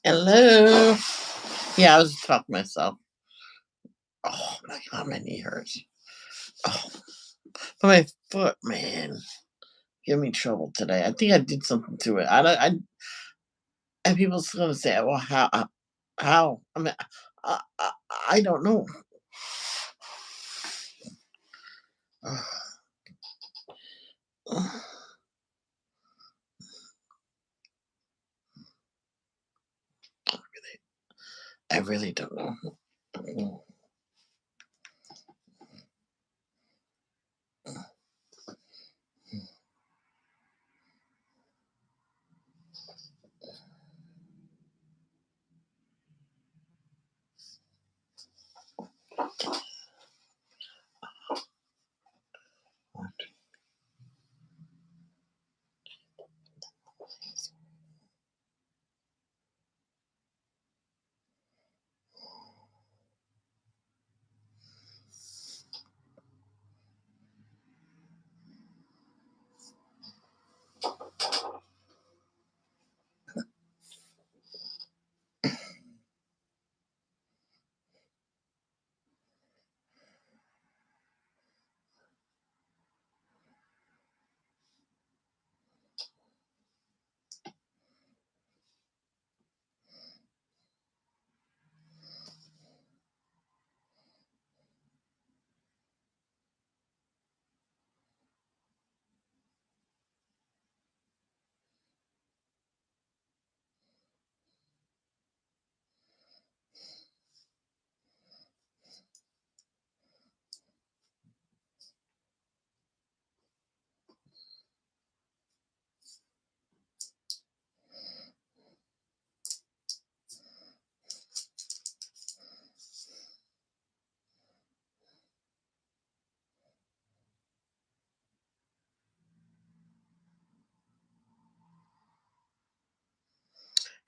Hello. Yeah, I was just talking to myself. Oh my god, my knee hurts. Oh, but my foot, man, give me trouble today. I think I did something to it. I don't. And people's gonna say, "Well, how? How?" I mean, I, I, I don't know. I really don't know.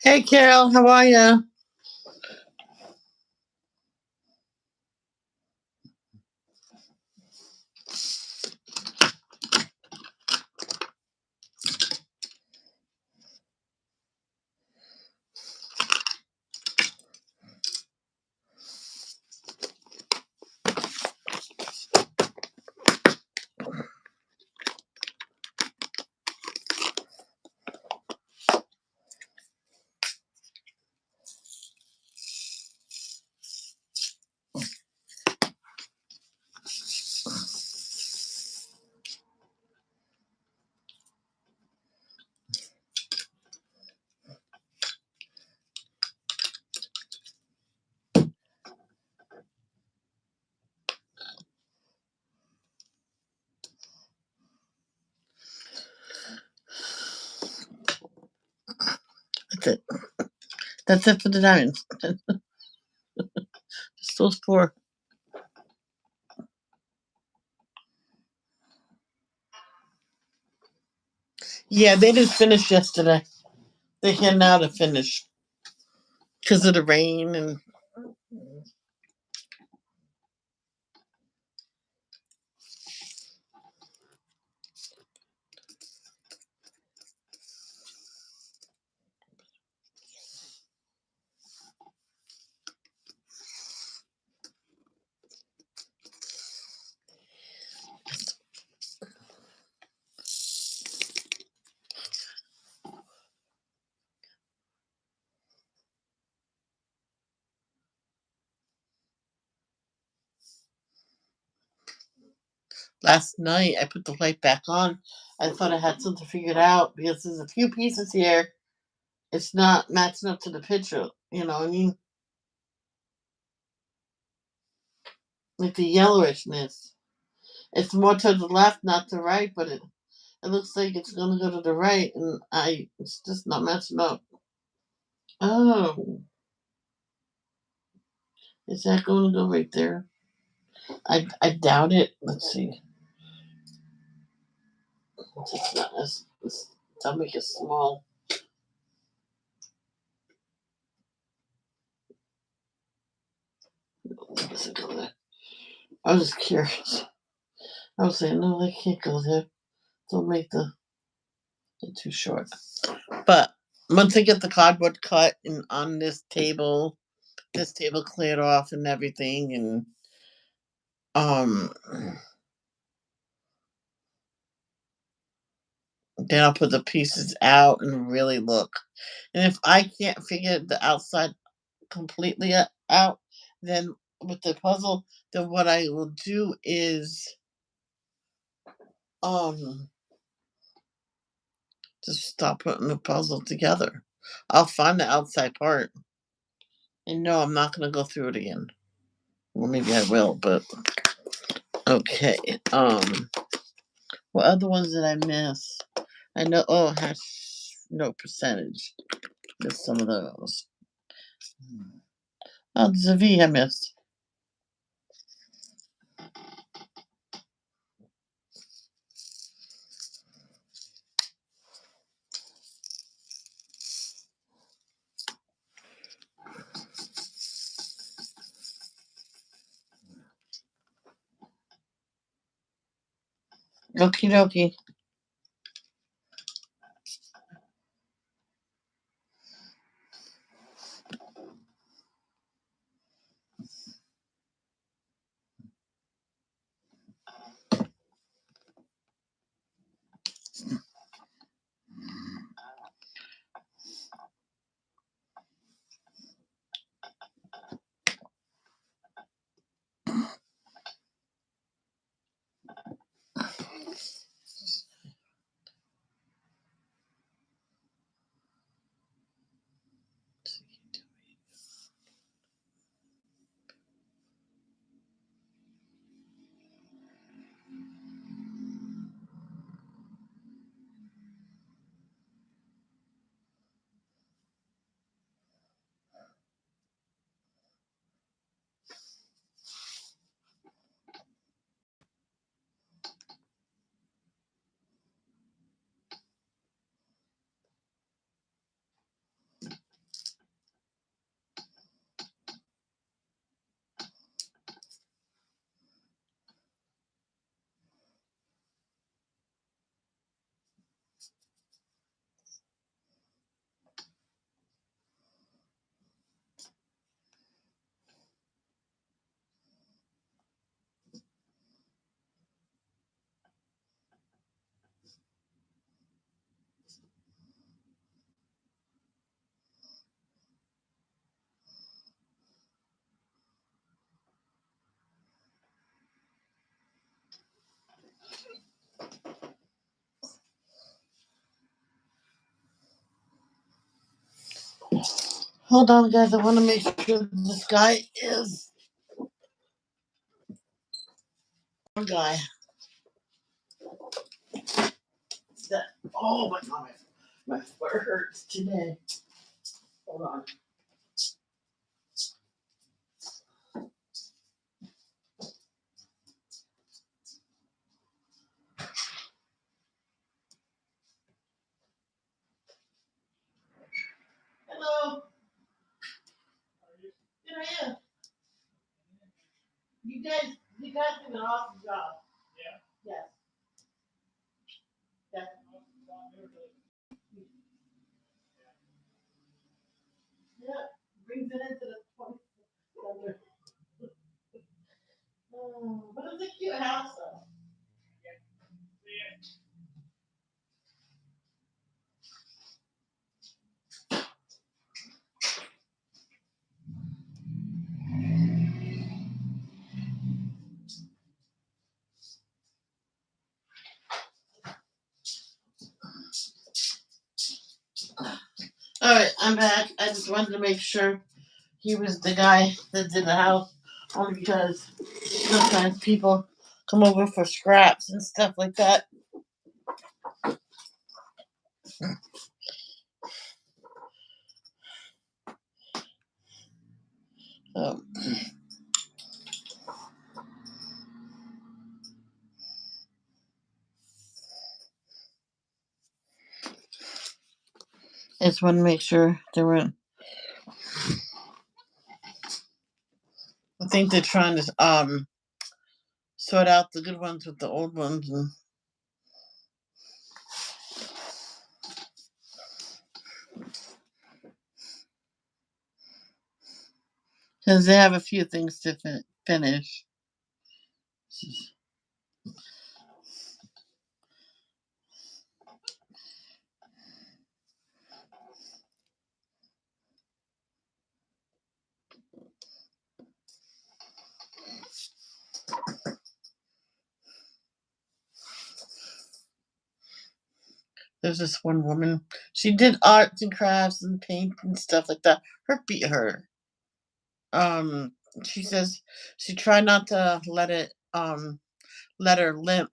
Hey, Carol, how are you? That's it. That's it for the diamonds. Just those four. Yeah, they didn't finish yesterday. They had now to finish because of the rain and. Last night I put the light back on. I thought I had something figured out because there's a few pieces here. It's not matching up to the picture. You know what I mean? Like the yellowishness. It's more to the left, not the right, but it looks like it's gonna go to the right, and it's just not matching up. Oh, is that going to go right there? I doubt it. Let's see. It's not as stomach is small. Does it go there? I was just curious. I was saying no, they can't go there. Don't make it too short. But Once I get the cardboard cut and on this table cleared off and everything, and um, then I'll put the pieces out and really look. And if I can't figure the outside completely out, then with the puzzle, then what I will do is um just stop putting the puzzle together. I'll find the outside part, and no, I'm not gonna go through it again. Well, maybe I will, but okay. What other ones did I miss? I know. Oh, it has no percentage. Missed some of those. Oh, there's a V I missed. Okie dokie. Hold on, guys. I want to make sure this guy is one guy. That oh my god, my foot hurts today. Hold on. Hello. Here I am. You guys did an awesome job. Yes. Yes. Yeah. Brings it into the 20. Oh, but it's a cute house though. All right, I'm back. I just wanted to make sure he was the guy that did the house, only because sometimes people come over for scraps and stuff like that. Um, I just want to make sure they weren't. I think they're trying to sort out the good ones with the old ones, and because they have a few things to finish. There's this one woman. She did arts and crafts and paint and stuff like that. Her feet hurt. Um, she says she tried not to let her limp,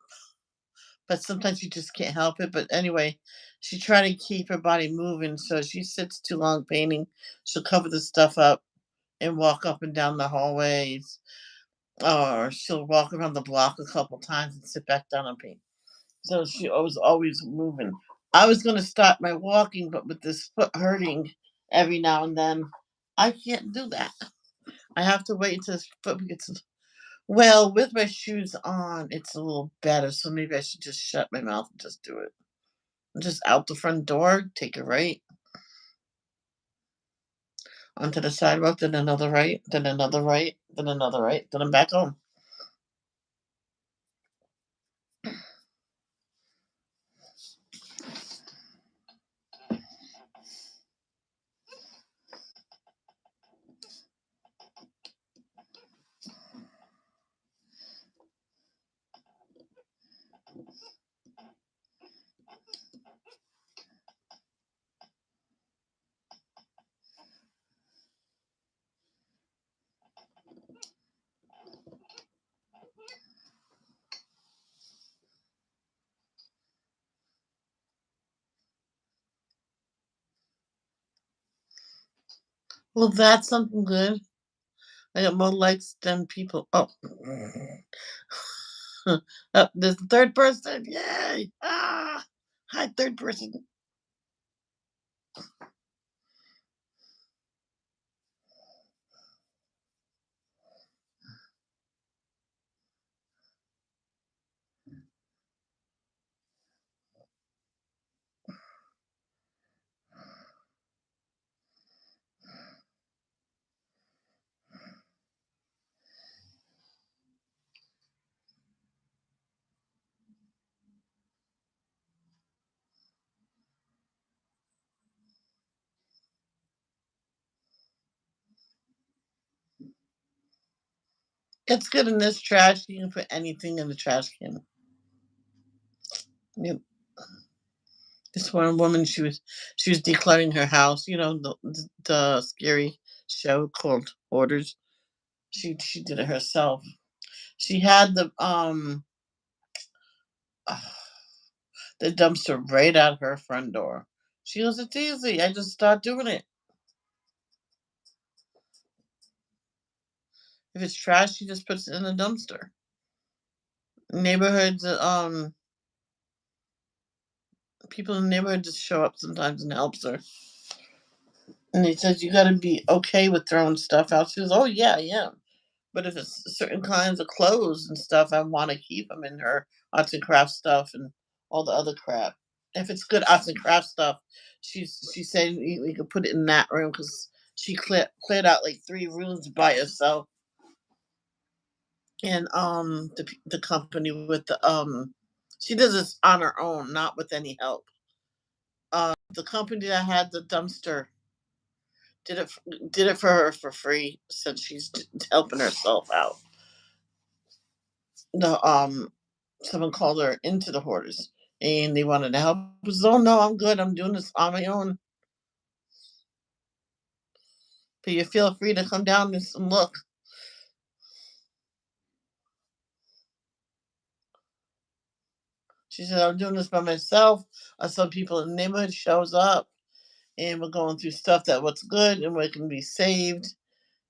but sometimes you just can't help it. But anyway, she tried to keep her body moving. So she sits too long painting. She'll cover the stuff up and walk up and down the hallways, or she'll walk around the block a couple times and sit back down and paint. So she was always moving. I was going to start my walking, but with this foot hurting every now and then, I can't do that. I have to wait until this foot gets well. With my shoes on, it's a little better. So maybe I should just shut my mouth and just do it. Just out the front door, take a right onto the sidewalk, then another right, then another right, then another right, then I'm back home. Well, that's something good. I got more likes than people. Oh, there's the third person. Yay! Ah, hi, third person. It's good in this trash. You can put anything in the trash can. Yep. This one woman, she was decluttering her house. You know the scary show called Hoarders. She did it herself. She had the dumpster right out her front door. She goes, "It's easy. I just start doing it. If it's trash, she just puts it in the dumpster." Neighborhoods, people in the neighborhood just show up sometimes and helps her. And he says, "You got to be okay with throwing stuff out." She goes, "Oh yeah, yeah." But if it's certain kinds of clothes and stuff, I want to keep them in her arts and crafts stuff and all the other crap. If it's good arts and crafts stuff, she said we could put it in that room because she cleared out like 3 rooms by herself. And the company with the she does this on her own, not with any help. The company that had the dumpster did it for her for free since she's helping herself out. The someone called her into the Hoarders and they wanted to help. I was, oh no, I'm good. I'm doing this on my own. But you feel free to come down and look. She said, I'm doing this by myself. Some people in the neighborhood shows up and we're going through stuff that what's good and what can be saved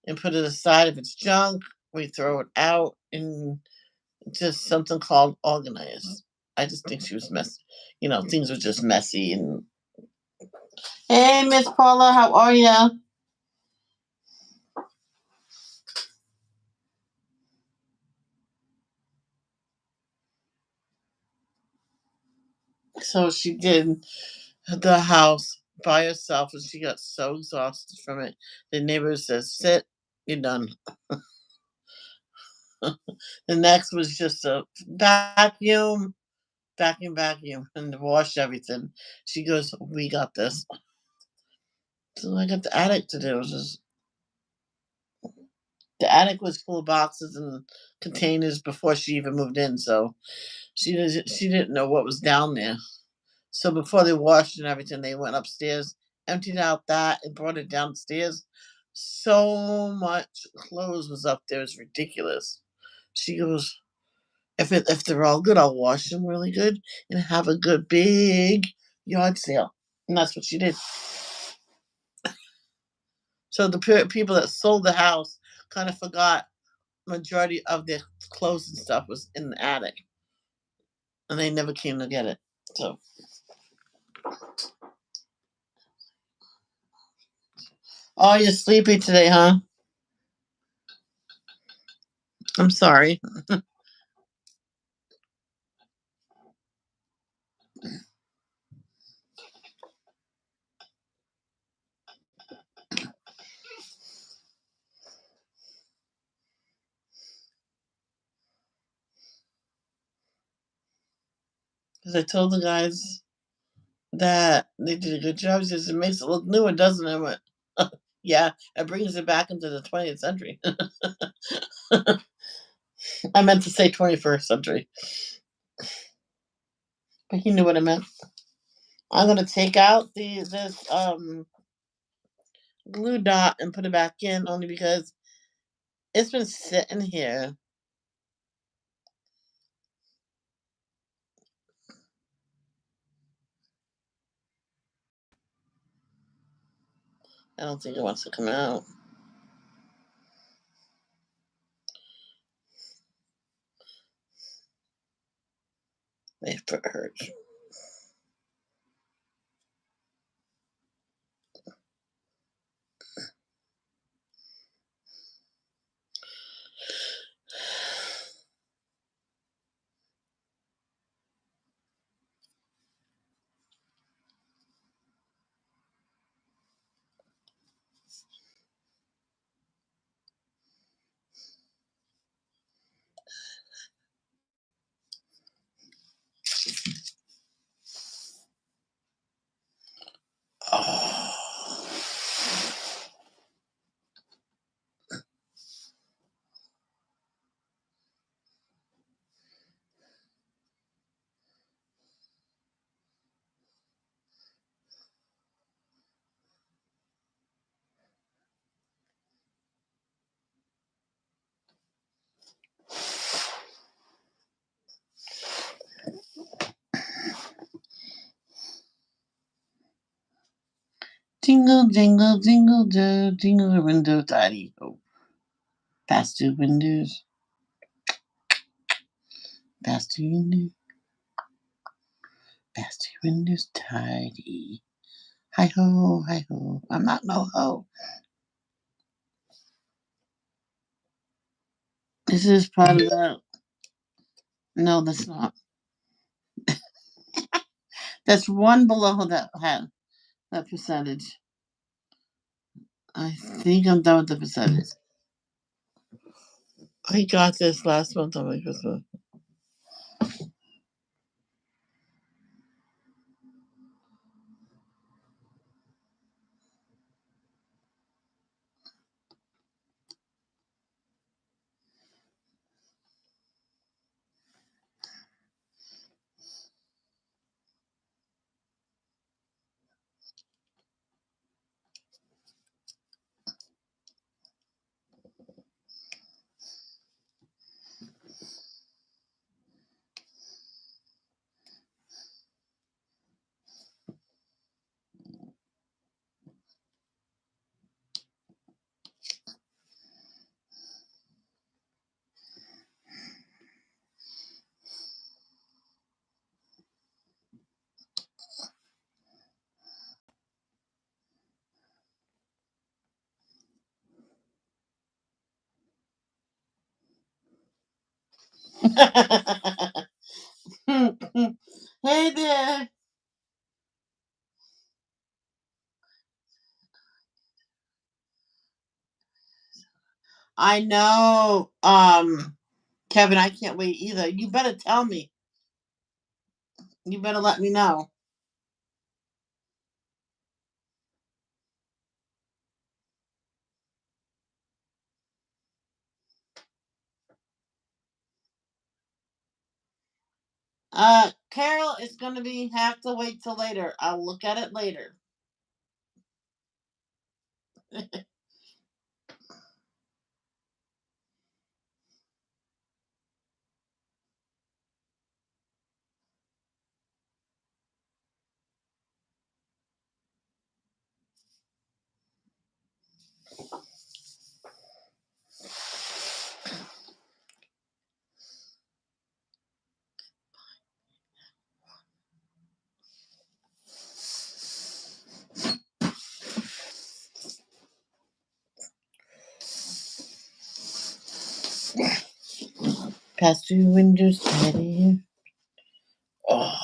and put it aside. If it's junk, we throw it out and just something called organized. I just think she was messy. Things were just messy. And hey, Miss Paula, how are ya? So she did the house by herself and she got so exhausted from it. The neighbor says, sit. You're done. The next was just a vacuum, vacuum, and wash everything. She goes, "We got this." So I got the attic to do. It was just, the attic was full of boxes and containers before she even moved in, so she didn't know what was down there. So before they washed and everything, they went upstairs, emptied out that, and brought it downstairs. So much clothes was up there; it's ridiculous. She goes, if they're all good, I'll wash them really good and have a good big yard sale. And that's what she did. So the people that sold the house kind of forgot majority of their clothes and stuff was in the attic, and they never came to get it. So, oh, you're sleepy today, huh? I'm sorry. Because I told the guys that they did a good job. He says it makes it look newer, doesn't it? I went, yeah, it brings it back into the 20th century. I meant to say 21st century, but he knew what I meant. I'm gonna take out this glue dot and put it back in only because it's been sitting here. I don't think it wants to come out. It hurts. Oh. Jingle, jingle, jingle, jingle the window, tidy ho. Past two windows, past two windows, past two windows, tidy. Hi ho, hi ho. I'm not no ho. This is part of the. No, that's not. That's one below that had that percentage. I think I'm done with the percentage. I got this last month on my Christmas. Hey there. I know. Kevin, I can't wait either. You better tell me. You better let me know. Carol, it's gonna be have to wait till later. I'll look at it later. Past two windows, steady. Oh,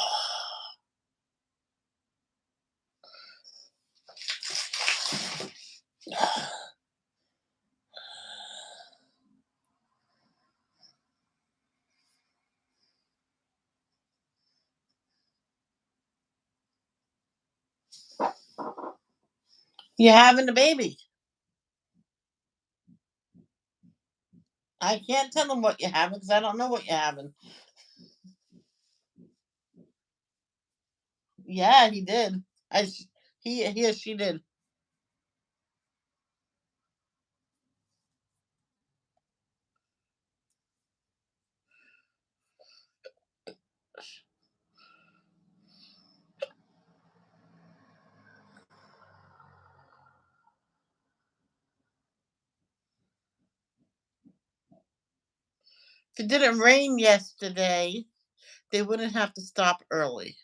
you're having a baby. I can't tell them what you're having because I don't know what you're having. Yeah, he did. He or she did. If it didn't rain yesterday, they wouldn't have to stop early.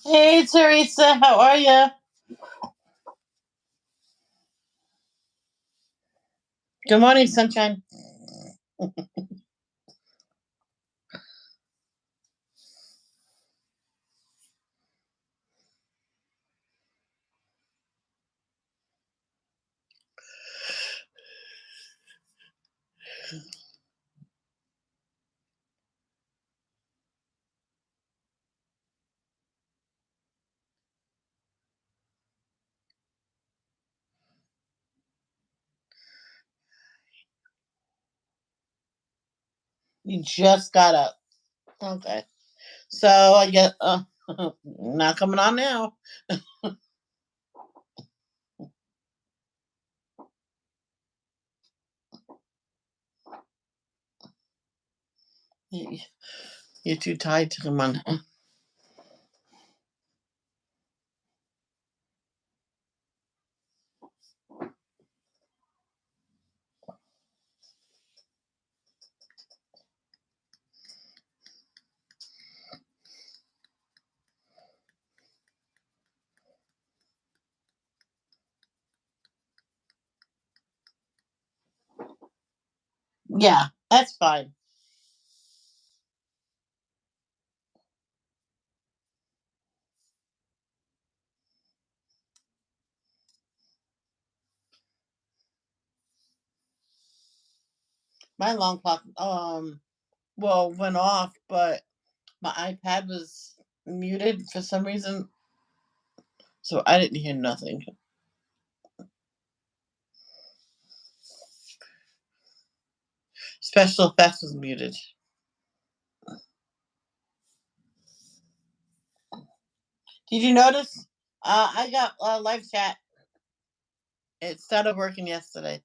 Hey, Teresa, how are you? Good morning, sunshine. You just got up. Okay. So I get not coming on now. You're too tired to come on. Yeah, that's fine. My alarm clock went off, but my iPad was muted for some reason, so I didn't hear nothing. Special effects was muted. Did you notice? I got live chat. It started working yesterday.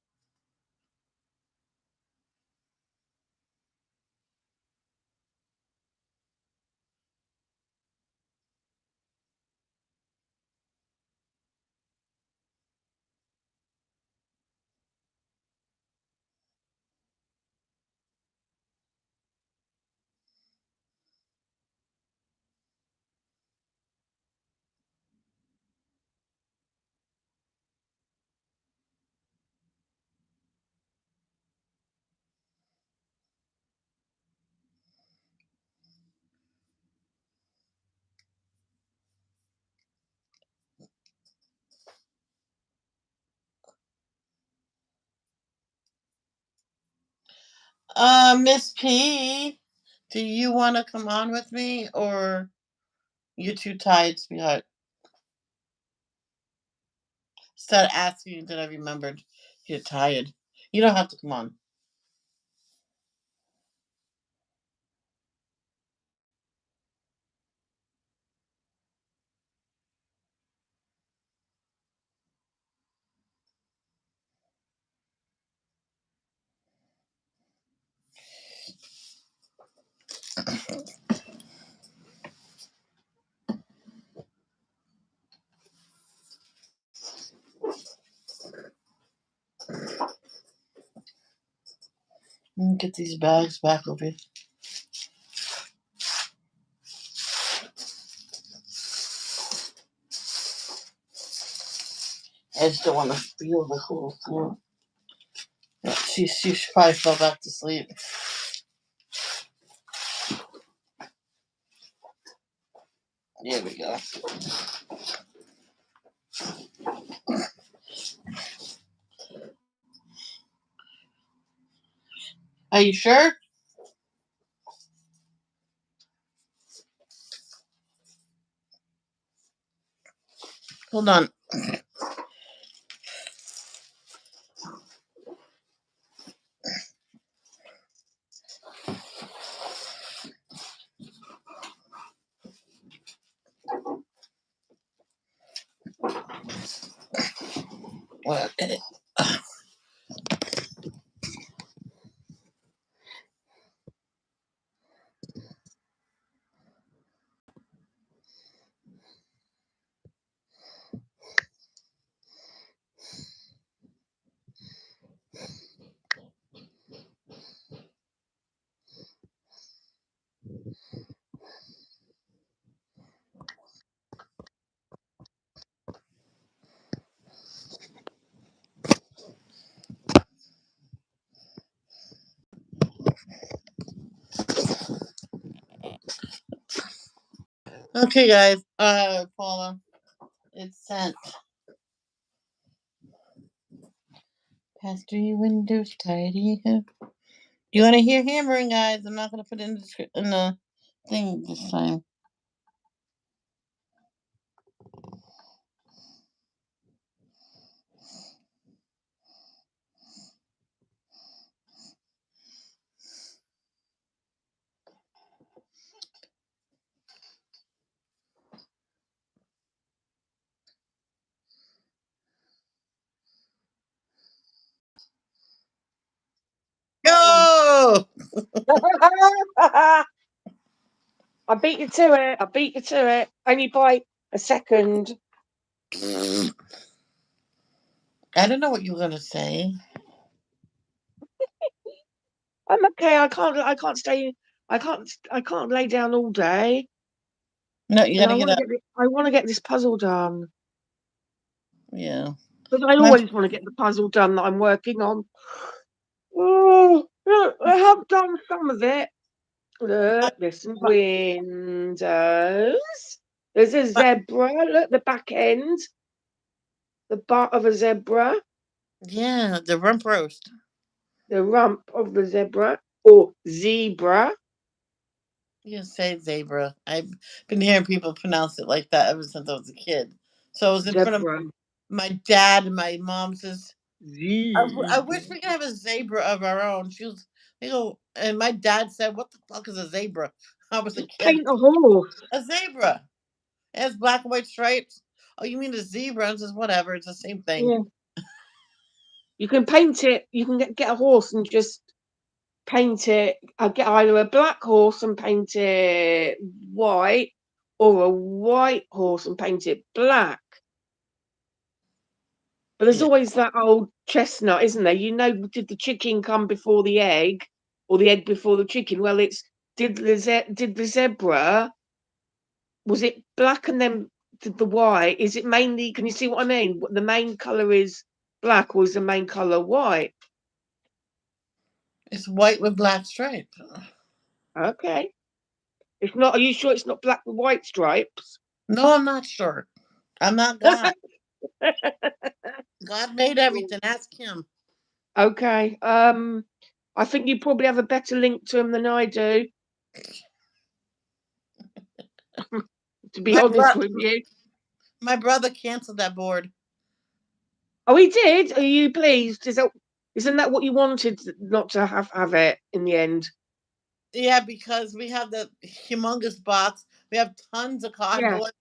Miss P, do you want to come on with me, or you're too tired, sweetheart? Started asking, then I remembered you're tired. You don't have to come on. Let me get these bags back over here. I just don't want to feel the whole floor. She probably fell back to sleep. There we go. Are you sure? Hold on. What? Okay, guys. Paula, it's sent. Pastor, your windows tidy. You want to hear hammering, guys? I'm not going to put it in the thing this time. Go! I beat you to it. I beat you to it. Only by a second. I don't know what you were going to say. I'm okay. I can't stay. I can't lay down all day. No, you got to get up. I want to get this puzzle done. Yeah. But I always want to get the puzzle done that I'm working on. Oh. Look, I have done some of it. My, Look, there's some my, windows. There's a zebra. Look, the back end, the butt of a zebra, yeah, the rump roast. the rump of the zebra, or zebra. You say zebra. I've been hearing people pronounce it like that ever since I was a kid. So I was in front of Zebra. my dad and my mom says, I Zebra. wish we could have a zebra of our own. They go, and my dad said, "What the fuck is a zebra?" I was a Just kid. paint a horse. A zebra. It has black and white stripes. Oh, you mean a zebra? And says, whatever. It's the same thing. Yeah. You can paint it. You can get a horse and just paint it. I'll get either a black horse and paint it white, or a white horse and paint it black. But there's Yeah. always that old chestnut, isn't there? You know, did the chicken come before the egg, or the egg before the chicken? Well, it's did the zebra, was it black and then did the white? Is it mainly? Can you see what I mean? The main color is black, or is the main color white? It's white with black stripes. Okay, it's not. Are you sure it's not black with white stripes? No, I'm not sure. I'm not God. God made everything. Ask him. Okay. I think you probably have a better link to him than I do, to be My honest bro- with you. my brother canceled that board. Oh, he did. Are you pleased? Isn't that what you wanted? Not to have it in the end. Yeah, because we have the humongous box. We have tons of Yeah. cardboard.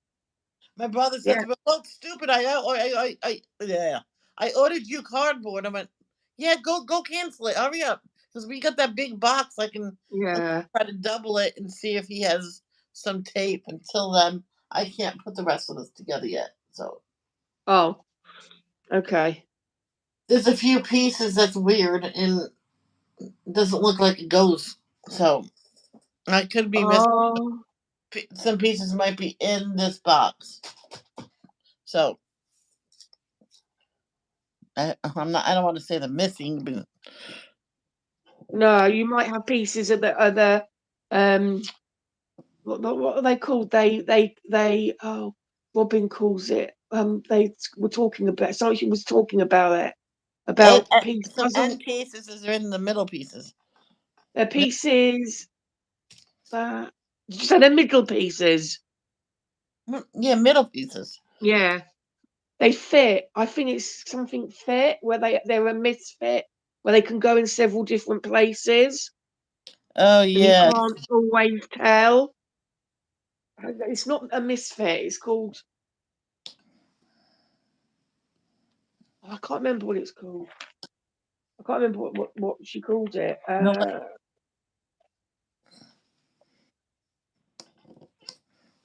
My brother said Yeah. to me, "Oh, stupid! Yeah, I ordered you cardboard." I went, "Yeah, go cancel it. Hurry up, because we got that big box. I can Yeah. try to double it and see if he has some tape. Until then, I can't put the rest of this together yet. So Oh. Okay. there's a few pieces that's weird and doesn't look like it goes. So I could be missing. Oh. Some pieces might be in this box. So I'm not. I don't want to say the missing, but No, you might have pieces of the other. Um. What are they called? They. Oh, Robin calls it. They were talking about. Somebody was talking about it. About piece some puzzle. end pieces are in the middle pieces. Pieces that. Did you say they're middle pieces? Yeah, middle pieces. Yeah. They fit. I think it's something fit where they're a misfit where they can go in several different places Oh and you yeah, can't always tell. It's not a misfit. It's called. I can't remember what it's called. I can't remember what she called it. no,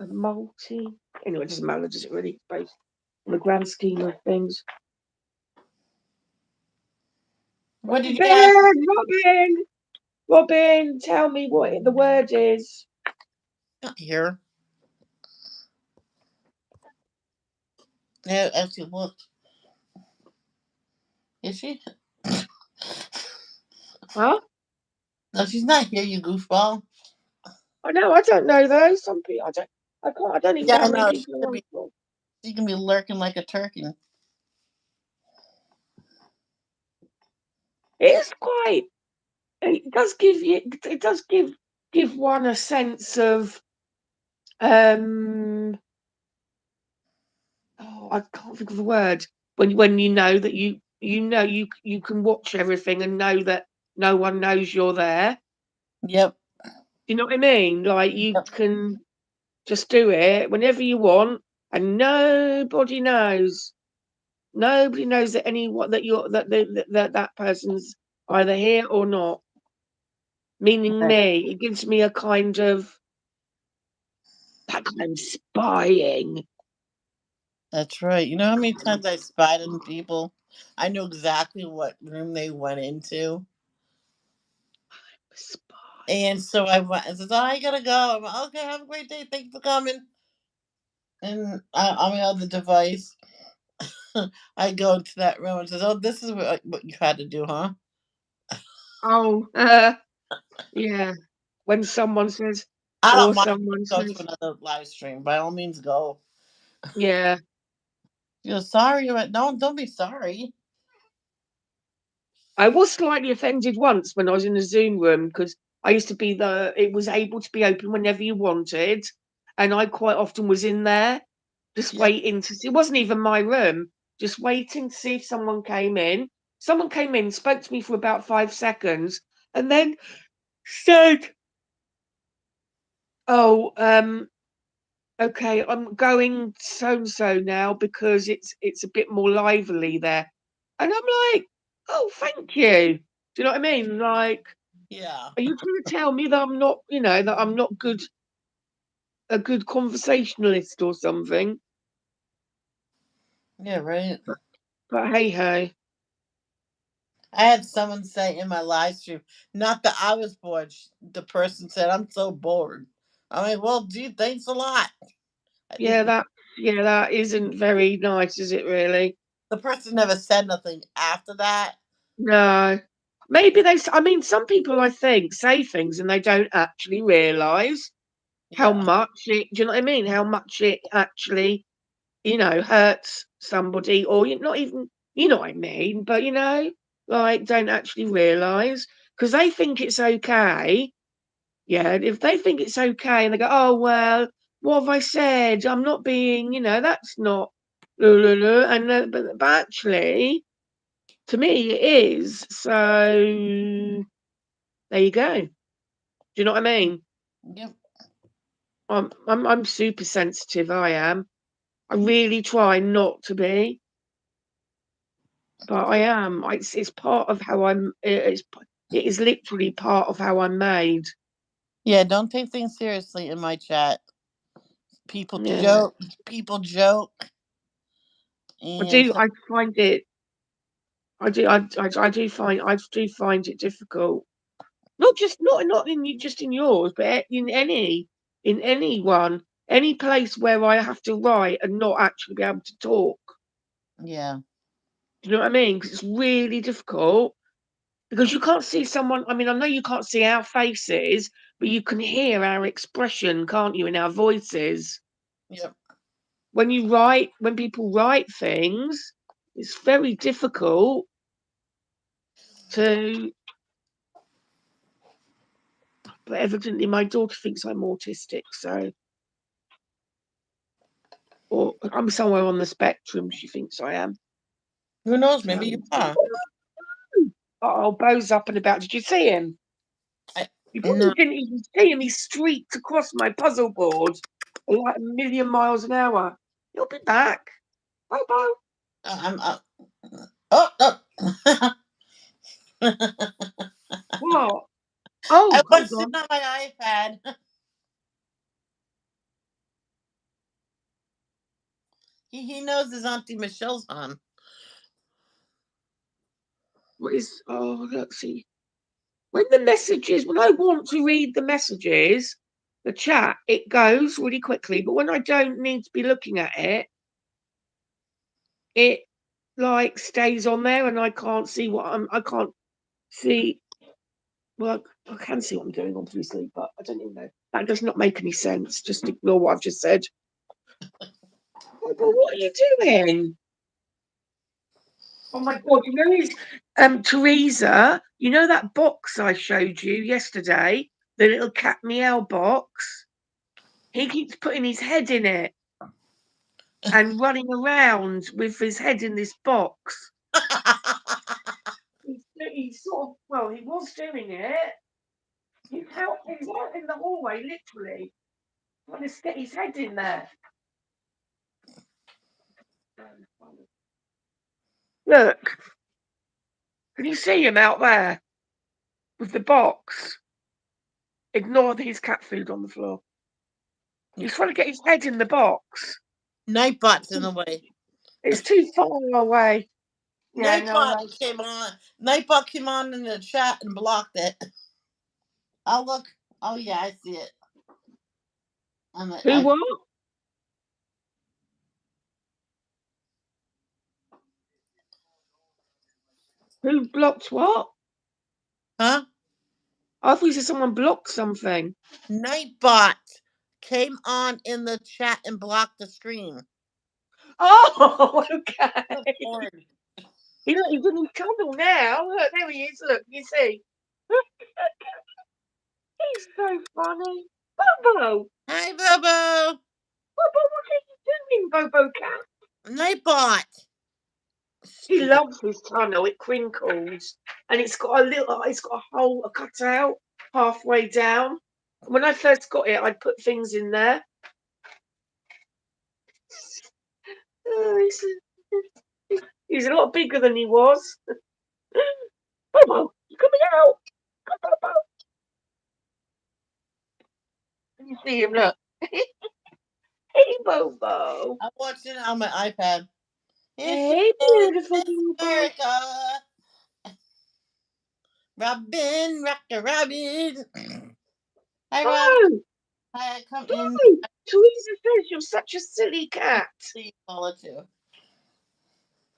A multi. Anyway, it doesn't matter, does it really? Based on the grand scheme of things. what did you ask? Robin, Robin, tell me what the word is. Not here. No, actually, look. Is she? Huh? No, she's not here. You goofball. I know. I don't know though. Some people. I don't. I can't. I don't even Yeah, know I how many know. people are on the call. She can be lurking like a turkey. It's quite. It does give you. It does give one a sense of. Um. Oh, I can't think of the word. When you know that you can watch everything and know that no one knows you're there. Yep. You know what I mean? Like you Yep. can just do it whenever you want, and nobody knows. Nobody knows that anyone that you're that person's either here or not. Meaning Right. me. It gives me a kind of that kind of spying. That's right. You know how many times I spied on people? I knew exactly what room they went into. Spy. And so I went and says, "Oh, I gotta go." I'm like, "Okay, have a great day. Thanks for coming." And on my other device, I go into that room and says, "Oh, this is what you had to do, huh?" Oh, yeah. When someone says I or don't mind someone go to says, another live stream. By all means, go. yeah. You're sorry, but don't be sorry. I was slightly offended once when I was in a Zoom room because I used to be it was able to be open whenever you wanted, and I quite often was in there just Yeah. waiting to see. It wasn't even my room, just waiting to see if someone came in. Someone came in, spoke to me for about 5 seconds, and then said, "Oh, okay, I'm going so and so now because it's a bit more lively there." And I'm like, "Oh, thank you." Do you know what I mean? Like, Yeah. are you trying to tell me that I'm not, that I'm not a good conversationalist or something? Yeah, right. But hey ho. I had someone say in my live stream, not that I was bored. The person said, "I'm so bored." I'm like, "Well, gee, thanks a lot." Yeah, that isn't very nice, is it really? The person never said nothing after that. No. Maybe I mean, some people I think say things and they don't actually realise how Yeah. much do you know what I mean? How much it actually, hurts somebody or you not even you know what I mean, but like don't actually realise because they think it's okay. Yeah, if they think it's okay and they go, "Oh well, what have I said? I'm not being, that's not," and but actually, to me, it is. So there you go. Do you know what I mean? Yep. I'm super sensitive. I am. I really try not to be, but I am. It's part of how I'm. It is literally part of how I'm made. Yeah, don't take things seriously in my chat. People Yeah, joke. People joke, I and do. I find it. I do find it difficult. Not in just in yours, but in anyone, any place where I have to write and not actually be able to talk. yeah, Do you know what I mean? Because it's really difficult because you can't see someone. I mean, I know you can't see our faces, but you can hear our expression, can't you, in our voices? yep, When people write things, it's very difficult to. But evidently, my daughter thinks I'm autistic, so or I'm somewhere on the spectrum. She thinks I am. who knows? So, Maybe you are. oh, Bo's up and about. Did you see him? I, You no, probably didn't even see him. He streaked across my puzzle board at like a million miles an hour. He'll be back. Bye, Bo. I'm up. Oh, oh. What? Oh, I hold was sitting on. on my iPad. He knows his auntie Michelle's on. What is? Oh, let's see. When I want to read the messages, the chat, it goes really quickly. But when I don't need to be looking at it, it like stays on there, and I can't see I can't see. Well, I can see what I'm doing, obviously, but I don't even know. That does not make any sense. Just ignore what I've just said. Oh, but what are you doing? Oh my god! Teresa. You know that box I showed you yesterday, the little cat meow box. He keeps putting his head in it and running around with his head in this box. He's sort of well, he was doing it. He's out in the hallway, literally, trying to stick his head in there. Look, can you see him out there with the box? Ignore his cat food on the floor. He's trying to get his head in the box. Nightbot's in the way. It's too far away. Yeah, no, Nightbot no. came on. Nightbot came on in the chat and blocked it. I'll look. Oh yeah, I see it. Who what? Who blocked what? Huh? I thought you said someone blocked something. Nightbot came on in the chat and blocked the screen. Oh, okay. Good Lord. He's in trouble now. Look, there he is. Look, you see. He's so funny. Bobo! Hi, Bobo. Bobo, what are you doing, Bobo Cat? Nightbot. He Stupid. loves his tunnel. It crinkles, and it's got a hole, a cutout halfway down. When I first got it, I'd put things in there. Oh, he's a lot bigger than he was. Bobo, you're coming out. Come, Bobo. Can you see him? Look. Hey, Bobo. I'm watching it on my iPad. Hey, beautiful Bobo. America. Robin, Rocker Robin. Hi, Robin. Oh, Hi, come no. in. Teresa says you're such a silly cat. See, follow too.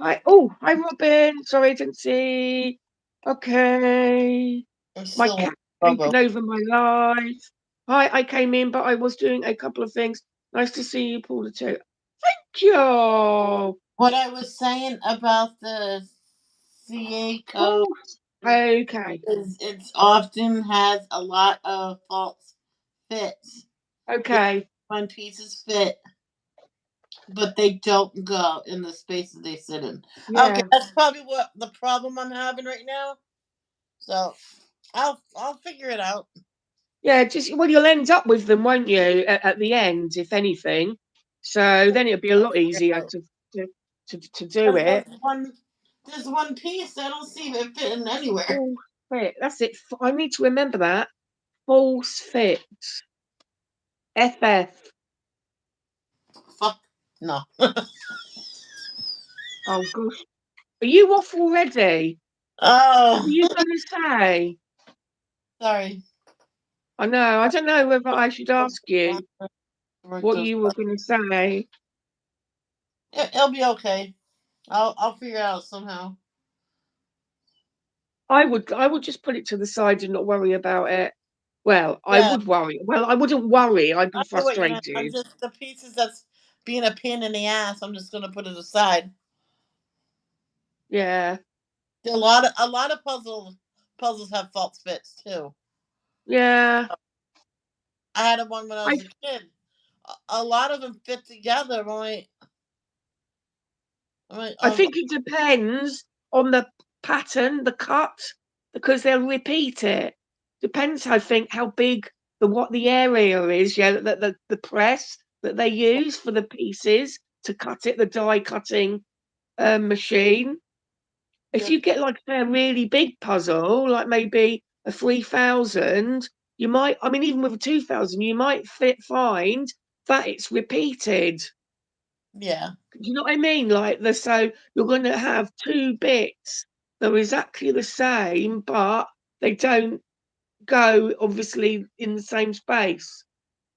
Hi. Oh, hi, Robin. Sorry, I didn't see. Okay. I'm My still cat Bobo. taking over my life. Hi, I came in, but I was doing a couple of things. Nice to see you, Paula, too. Thank you. What I was saying about the CA code Oh, okay. is it often has a lot of false fits. Okay. When pieces fit, but they don't go in the spaces they sit in. Yeah. Okay, that's probably what the problem I'm having right now. So I'll figure it out. Yeah, well, you'll end up with them, won't you, at the end, if anything. So then it'll be a lot easier to do it. There's one piece I don't see it fitting anywhere. False fit. That's it. I need to remember that. False fit. FF. Fuck no. Oh gosh. Are you off already? Oh, What were you going to say? sorry. I know. I don't know whether I should ask you what you were going to say. It'll be okay. I'll figure it out somehow. I would just put it to the side and not worry about it. Well, I Yeah, would worry. Well, I wouldn't worry. I'd be I know what you meant. I'm frustrated. just the pieces that's being a pain in the ass. I'm just gonna put it aside. Yeah. A lot of puzzles have false fits too. Yeah. I had one when I I was a kid. A lot of them fit together. I think it depends on the pattern, the cut, because they'll repeat it. Depends, I think, how big what the area is. Yeah, the press that they use for the pieces to cut it, the die cutting machine. If you get like a really big puzzle, like maybe a 3000, you might. I mean, even with a 2000, you might find that it's repeated. Yeah. Do you know what I mean? Like so you're going to have two bits that are exactly the same, but they don't go obviously in the same space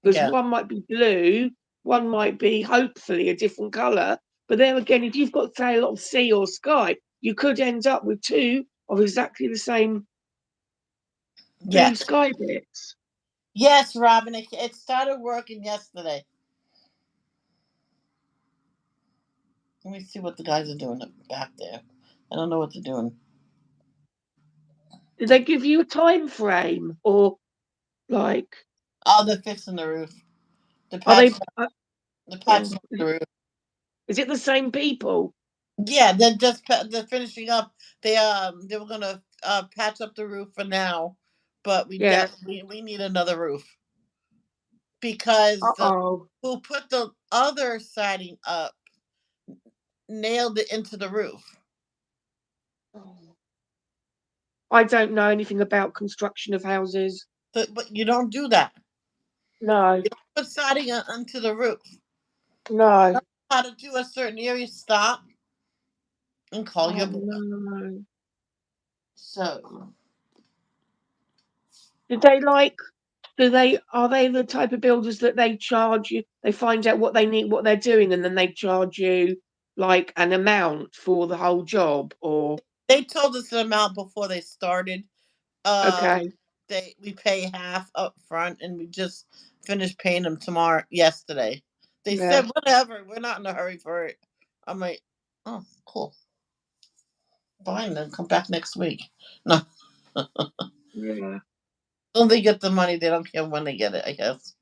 because Yeah. one might be blue, one might be hopefully a different color. But then again, if you've got say a lot of sea or sky, you could end up with two of exactly the same blue Yes. sky bits. Yes, Robin. It started working yesterday. Let me see what the guys are doing back there. I don't know what they're doing. Did they give you a time frame or like? Oh, they're fixing the roof. The Are patch. they? The patch Oh, the roof. is it the same people? Yeah, they're finishing up. They were gonna patch up the roof for now, but Yeah. we need another roof because the Uh-oh. who put the other siding up nailed it into the roof. I don't know anything about construction of houses. But you don't do that. No, You don't put siding onto the roof. no. How to do a certain area? Stop and call Oh your boy. no. So Do are they the type of builders that they charge you, they find out what they need, what they're doing, and then they charge you like an amount for the whole job or they told us the amount before they started, Okay. We pay half up front, and we just finished paying them yesterday. They Yeah. said whatever, we're not in a hurry for it. I'm like, oh, cool. Fine, then come back next week. No, Yeah. when they get the money, they don't care when they get it. I guess.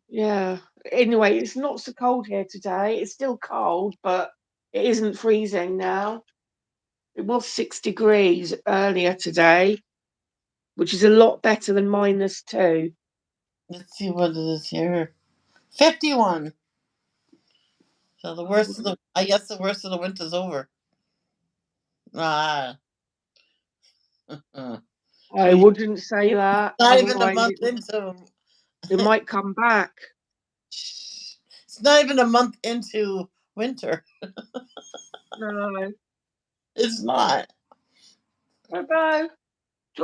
Yeah. Anyway, it's not so cold here today. It's still cold, but it isn't freezing now. It was 6 degrees earlier today, which is a lot better than -2. Let's see what it is here. 51. So Oh, I guess the worst of the winter's over. Ah, I we wouldn't say that. not even a Otherwise, month into. it might come back. It's not even a month into winter. No. It's not. Bobo, do you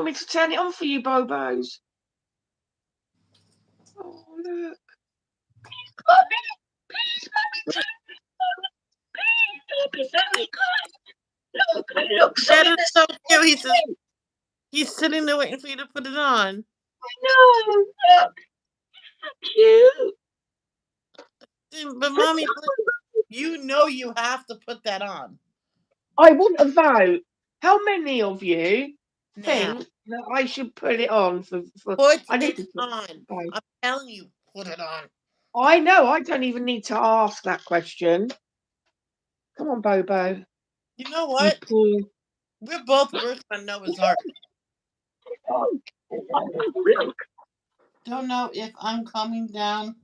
want me to turn it on for you, Bobos? Oh, look. Mommy, please, Mommy, please, don't be very good. Look, That sorry, is that's so not cute. He says me. he's sitting there waiting for you to put it on. No, look, cute. But mommy, you know you have to put that on I want a vote. How many of you now. think that I should put it on for Put I need it to put on. vote. I'm telling you, put it on. I know I don't even need to ask that question. Come on, Bobo. You know You what? poor. We're both working on Noah's Ark. Oh, Don't know if I'm coming down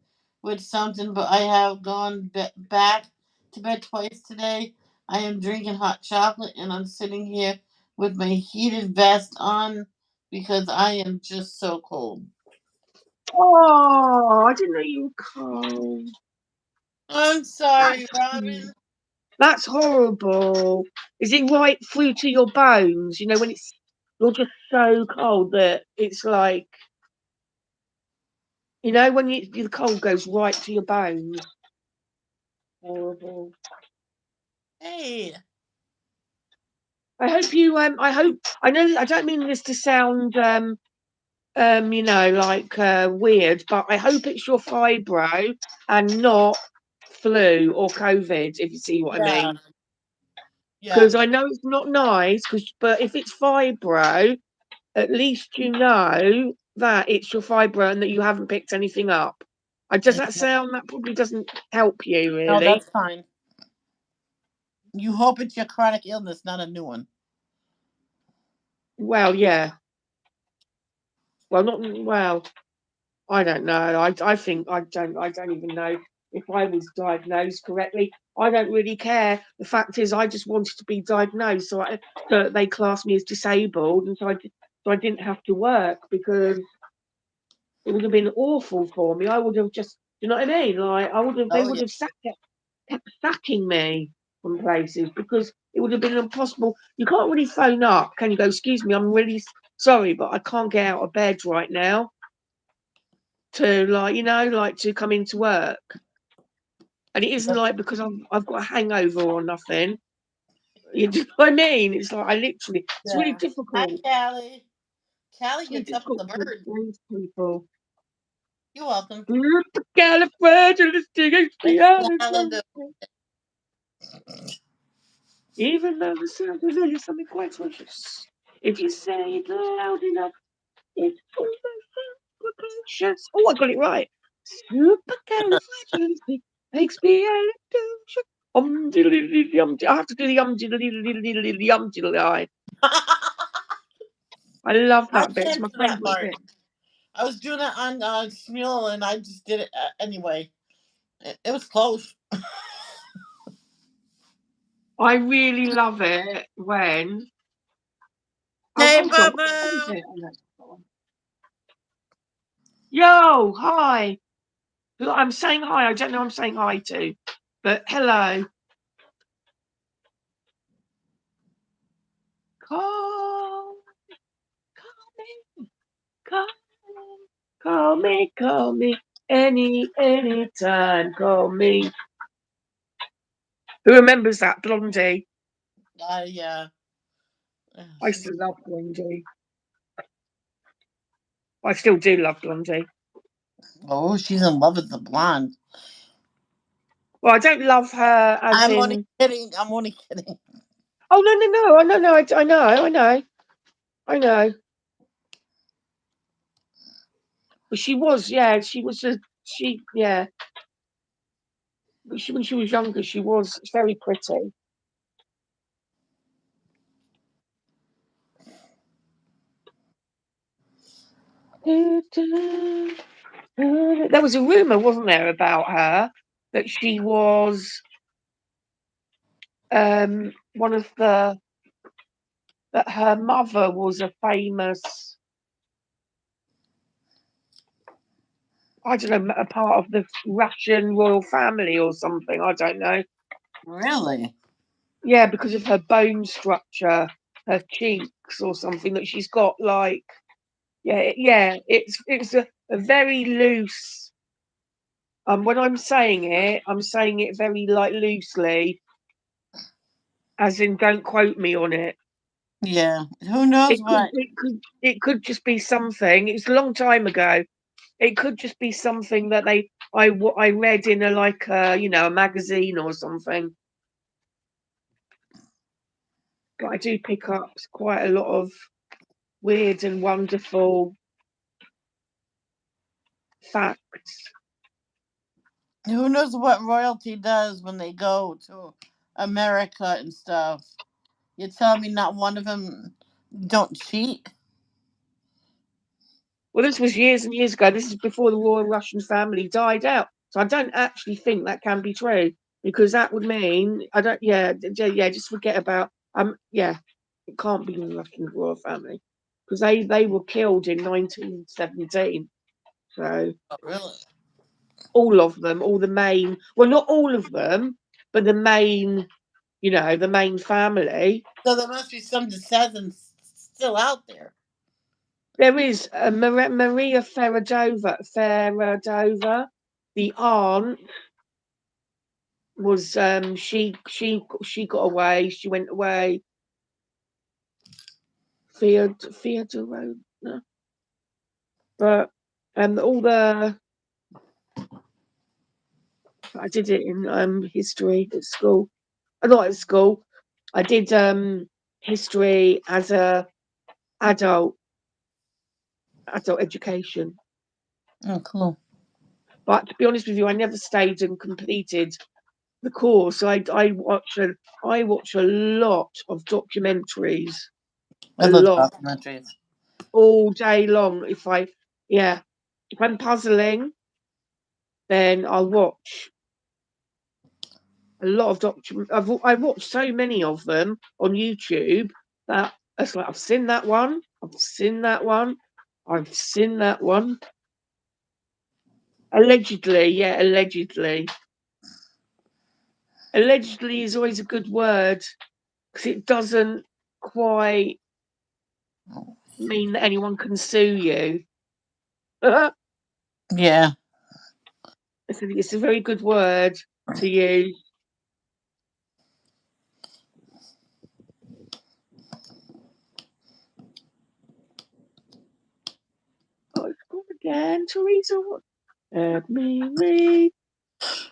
with something, but I have gone back to bed twice today. I am drinking hot chocolate and I'm sitting here with my heated vest on because I am just so cold. oh, I didn't know you were cold. I'm That's sorry, Robin. that's horrible. Is it right through to your bones? You know when you're just so cold that it's like when the cold goes right to your bones. Horrible. Hey, I hope you I know I don't mean this to sound like weird, but I hope it's your fibro and not flu or COVID, if you see what I yeah, mean. yeah. Because I know it's not nice, but if it's fibro, at least you know that it's your fibro and that you haven't picked anything up. Does that sound? That probably doesn't help you No, really. that's fine. You hope it's your chronic illness, not a new one. Well, yeah. Well, not well. I don't know. I think I don't even know if I was diagnosed correctly. I don't really care. The fact is, I just wanted to be diagnosed, so they classed me as disabled, and so I didn't have to work because it would have been awful for me. I would have just, you know what I mean? Like they Oh would yeah. have kept sacking me from places because it would have been impossible. You can't really phone up, can you? Go, excuse me, I'm really sorry, but I can't get out of bed right now to to come into work. And it isn't like because I've got a hangover or nothing. You know what I mean? It's like it's really Yeah. Hi, difficult. Callie. Callie It's really gets up with difficult the to bird. explain to people. You're welcome. Hallelujah. Even though the sound is really something quite precious. If you say it loud enough, it's almost superconscious. Oh, I got it right. Supercalifragilisticexpialidocious. I have to do the diddly-diddly-diddly-diddly-diddly-diddly. I love I that bit. It's can't my do that favourite part. bit. I was doing it on Smule, and I just did it anyway. It was close. I really love it when. Oh, Hey, hold on. Boo What is Boo. it? Oh, no, it's not on. Yo, hi. Look, I'm saying hi. I don't know who I'm saying hi to, but hello. Call, call me, call me, call me, anytime. Call me. Who remembers that Blondie? Yeah. I used to love Blondie. I still do love Blondie. Oh, she's in love with the blonde. Well, I don't love her as I'm in. only kidding. I'm only kidding. Oh no! I know. I know. But she was, yeah. She was yeah. When she was younger, she was very pretty. There was a rumor, wasn't there, about her that she was one of that her mother was a famous, I don't know, a part of the Russian royal family or something. I don't know. Really? Yeah, because of her bone structure, her cheeks or something, that she's got like, yeah. It's a very loose. When I'm saying it very like loosely, as in don't quote me on it. Yeah. Who knows what? It could just be something. It's a long time ago. It could just be something that I read in a like a magazine or something. But I do pick up quite a lot of weird and wonderful facts. Who knows what royalty does when they go to America and stuff? You tell me not one of them don't cheat? Well, this was years and years ago. This is before the royal Russian family died out. So I don't actually think that can be true, because that would mean I don't. Yeah, just forget about. Yeah, it can't be the Russian royal family, because they were killed in 1917. So Oh, really? all of them, all the main. Well, not all of them, but the main. The main family. So there must be some descendants still out there. There is Maria Ferodova, the aunt. Was she got away? She went away. Theodora, but all the I did it in history at school. Not at school. I did history as a adult education. Oh, cool. But to be honest with you, I never stayed and completed the course. I watch a lot of documentaries. I love documentaries. All day long. If I'm puzzling, then I'll watch a lot of I've watched so many of them on YouTube that it's like I've seen that one, I've seen that one, I've seen that one. Allegedly, yeah, allegedly. Allegedly is always a good word, because it doesn't quite mean that anyone can sue you. Yeah. I think it's a very good word to use. Oh, it's gone again, Teresa. Let me read.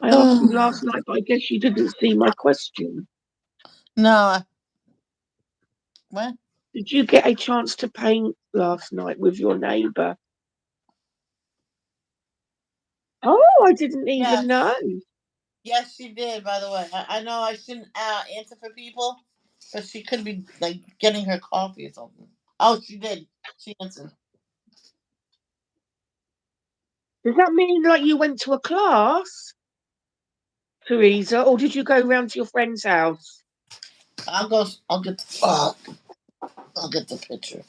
I asked you last night, but I guess you didn't see my question. No. What? Did you get a chance to paint last night with your neighbour? Oh, I didn't even know. Yes, she did. By the way, I know I shouldn't answer for people, but she could be like getting her coffee or something. Oh, she did. She answered. Does that mean like you went to a class, Teresa, or did you go round to your friend's house? I'll go. I'll get. I'll get the picture.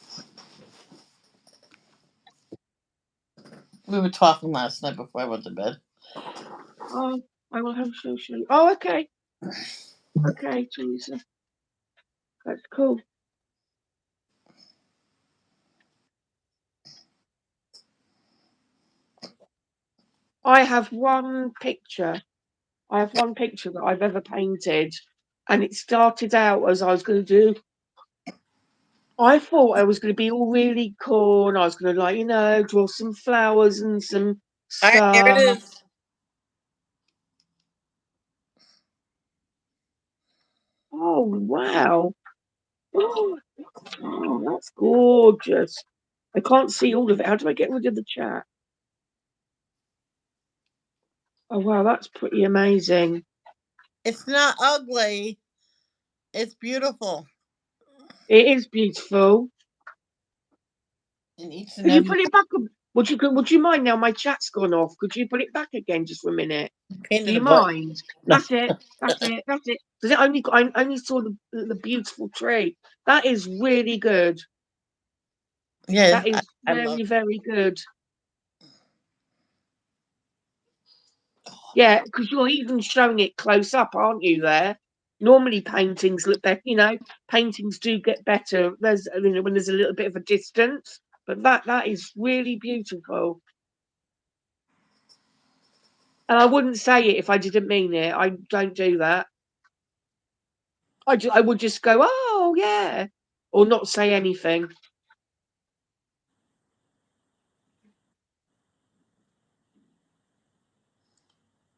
We were talking last night before I went to bed. Oh, I will have show you. Oh, okay. Okay, Teresa. That's cool. I have one picture. That I've ever painted, and it started out as I was going to do I thought I was going to be all really cool, and I was going to, like, you know, draw some flowers and some All right, here it stuff. is. Oh wow! Oh, that's gorgeous. I can't see all of it. How do I get rid of the chat? Oh wow, that's pretty amazing. It's not ugly. It's beautiful. It is beautiful. In each and Could you every put it back? Would you mind now? My chat's gone off. Could you put it back again just for a minute? Do painted a you butt. mind? That's it. That's it. That's it. Because I only saw the beautiful tree. That is really good. Yeah, That is I love. very, very good. Yeah, because you're even showing it close up, aren't you? There. Normally, paintings look better. You know, paintings do get better. There's, you know, when there's a little bit of a distance. But that is really beautiful. And I wouldn't say it if I didn't mean it. I don't do that. I would just go, oh yeah, or not say anything.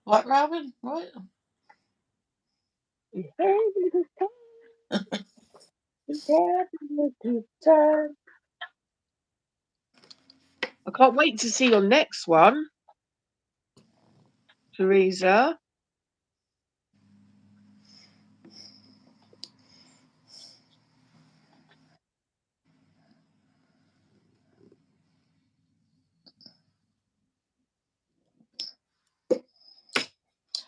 What, Robin? What? I can't wait to see your next one, Teresa.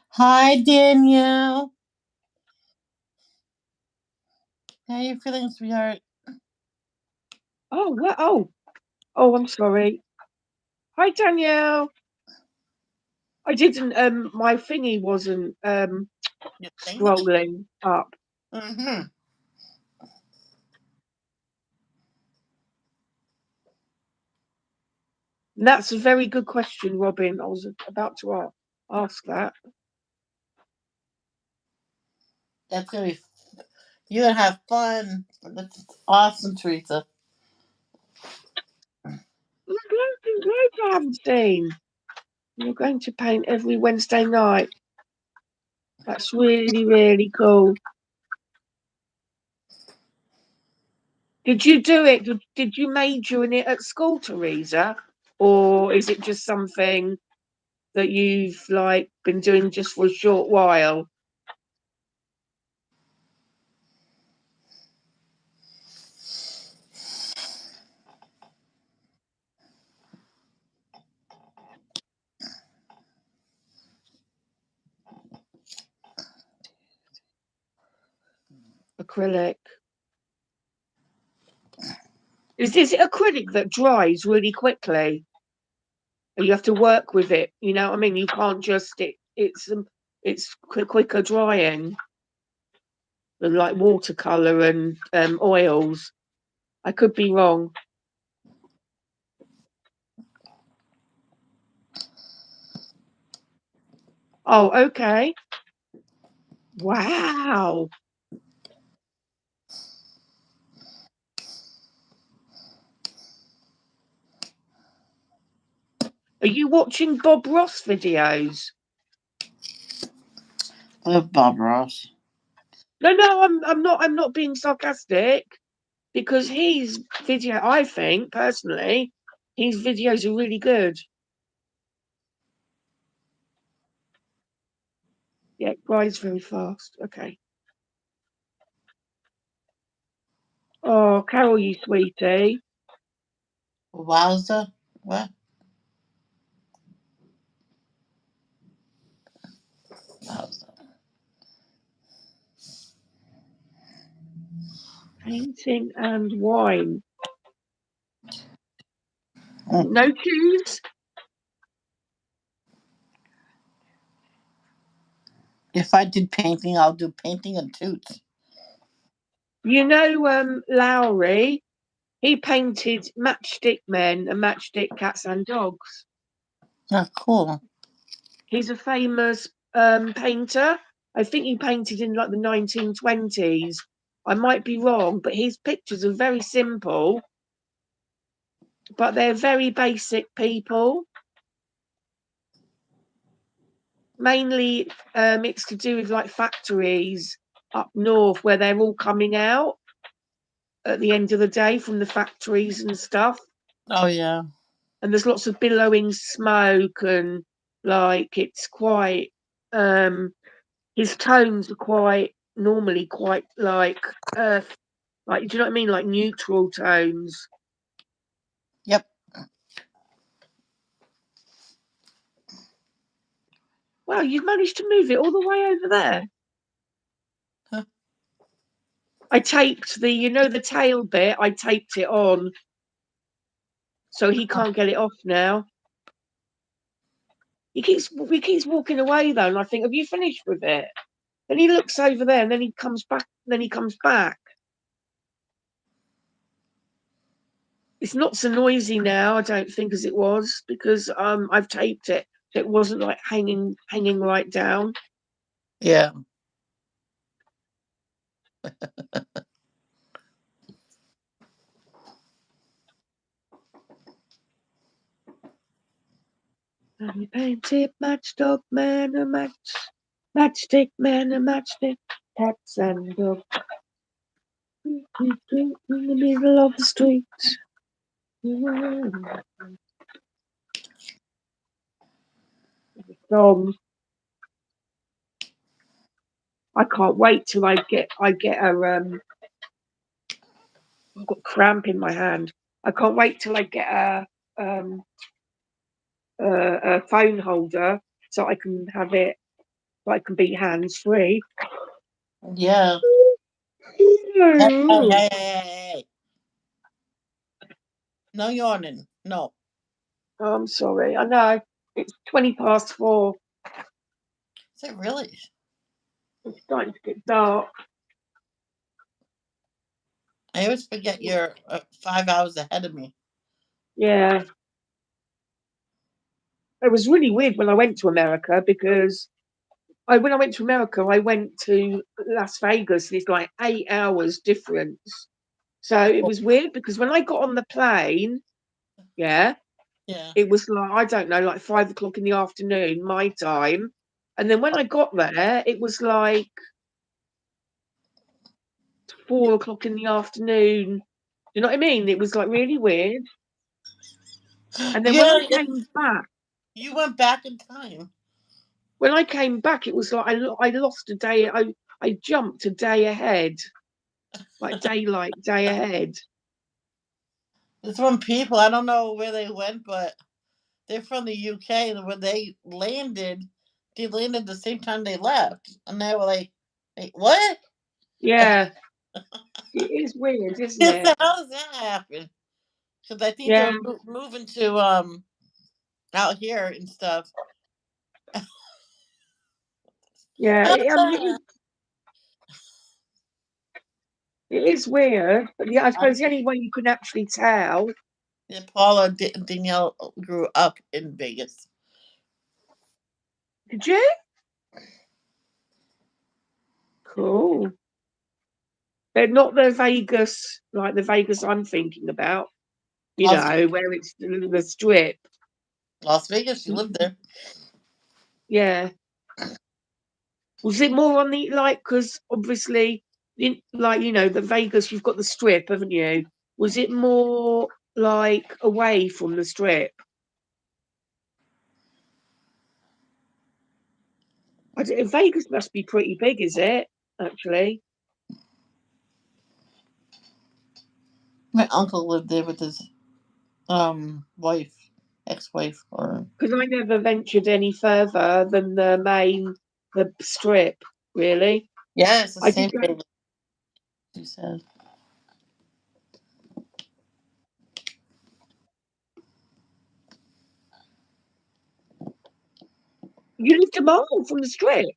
Hi, Danielle. How you feeling, sweetheart? Oh, what? Oh, I'm sorry. Hi, Danielle. I didn't. My thingy wasn't You think? scrolling up. Mm-hmm. And that's a very good question, Robin. I was about to ask that. That's gonna be. You're gonna have fun. That's awesome, Teresa. Loads I haven't seen. You're going to paint every Wednesday night. That's really, really cool. Did you do it? Did you major in it at school, Teresa? Or is it just something that you've like been doing just for a short while? Acrylic. Is it acrylic that dries really quickly? You have to work with it. You know what I mean? You can't just it's quicker drying than like watercolor and oils. I could be wrong. Oh, okay. Wow. Are you watching Bob Ross videos? Love Bob Ross. No, I'm not being sarcastic because his video, I think personally, his videos are really good. Yeah, it dries very fast. Okay. Oh, Carol, you sweetie. Wowza. What? Wowza. Painting and wine. Mm. No cues? If I did painting, I'll do painting and toots. You know, Lowry, he painted matchstick men and matchstick cats and dogs. Oh, cool. He's a famous painter. I think he painted in like the 1920s. I might be wrong, but his pictures are very simple, but they're very basic people. Mainly, it's to do with like factories up north where they're all coming out at the end of the day from the factories and stuff. Oh yeah. And there's lots of billowing smoke, and like it's quite his tones are quite normally quite like do you know what I mean, like neutral tones. Yep. Wow, you've managed to move it all the way over there. Huh. I taped the tail bit, I taped it on so he can't get it off now. He keeps walking away though, and I think, have you finished with it? Then he looks over there, and then he comes back. It's not so noisy now, I don't think, as it was, because I've taped it, so it wasn't like hanging right down. Yeah. And he painted matchstick man, a matchstick man, a matchstick, cats and dogs. In the middle of the street. Song. I can't wait till I get a I've got cramp in my hand. I can't wait till I get a phone holder so I can have it. So I can be hands free. Yeah. Hey. No yawning. No. Oh, I'm sorry. I know it's 4:20. Is it really? It's starting to get dark. I always forget you're 5 hours ahead of me. Yeah. It was really weird when I went to America, because when I went to America, I went to Las Vegas, and it's like 8 hours difference. So it was weird because when I got on the plane, yeah, Yeah. it was like, I don't know, like 5 o'clock in the afternoon, my time. And then when I got there, it was like 4 o'clock in the afternoon. You know what I mean? It was like really weird. And then when I came back, You went back in time. it was like I lost a day. I jumped a day ahead, like daylight, day ahead. There's some people, I don't know where they went, but they're from the UK, and when they landed the same time they left. And they were like, wait, what? Yeah, it is weird, isn't How it? does that happen? Because I think Yeah, they're moving to out here and stuff. yeah. I mean, it is weird, but yeah, I suppose the only way you can actually tell. Yeah, Paula Danielle grew up in Vegas. Did you? Cool. They're not the Vegas, like the Vegas I'm thinking about. You Las, know, where it's the strip. Las Vegas, she lived there. Yeah. Was it more on the, like, because obviously, like, the Vegas, you've got the strip, haven't you? Was it more like away from the strip? Vegas must be pretty big, is it? Actually, My uncle lived there with his wife, ex-wife, or because I never ventured any further than the strip. Really, yeah, it's the I did same go. Vegas. She said. You lived a mile from the strip.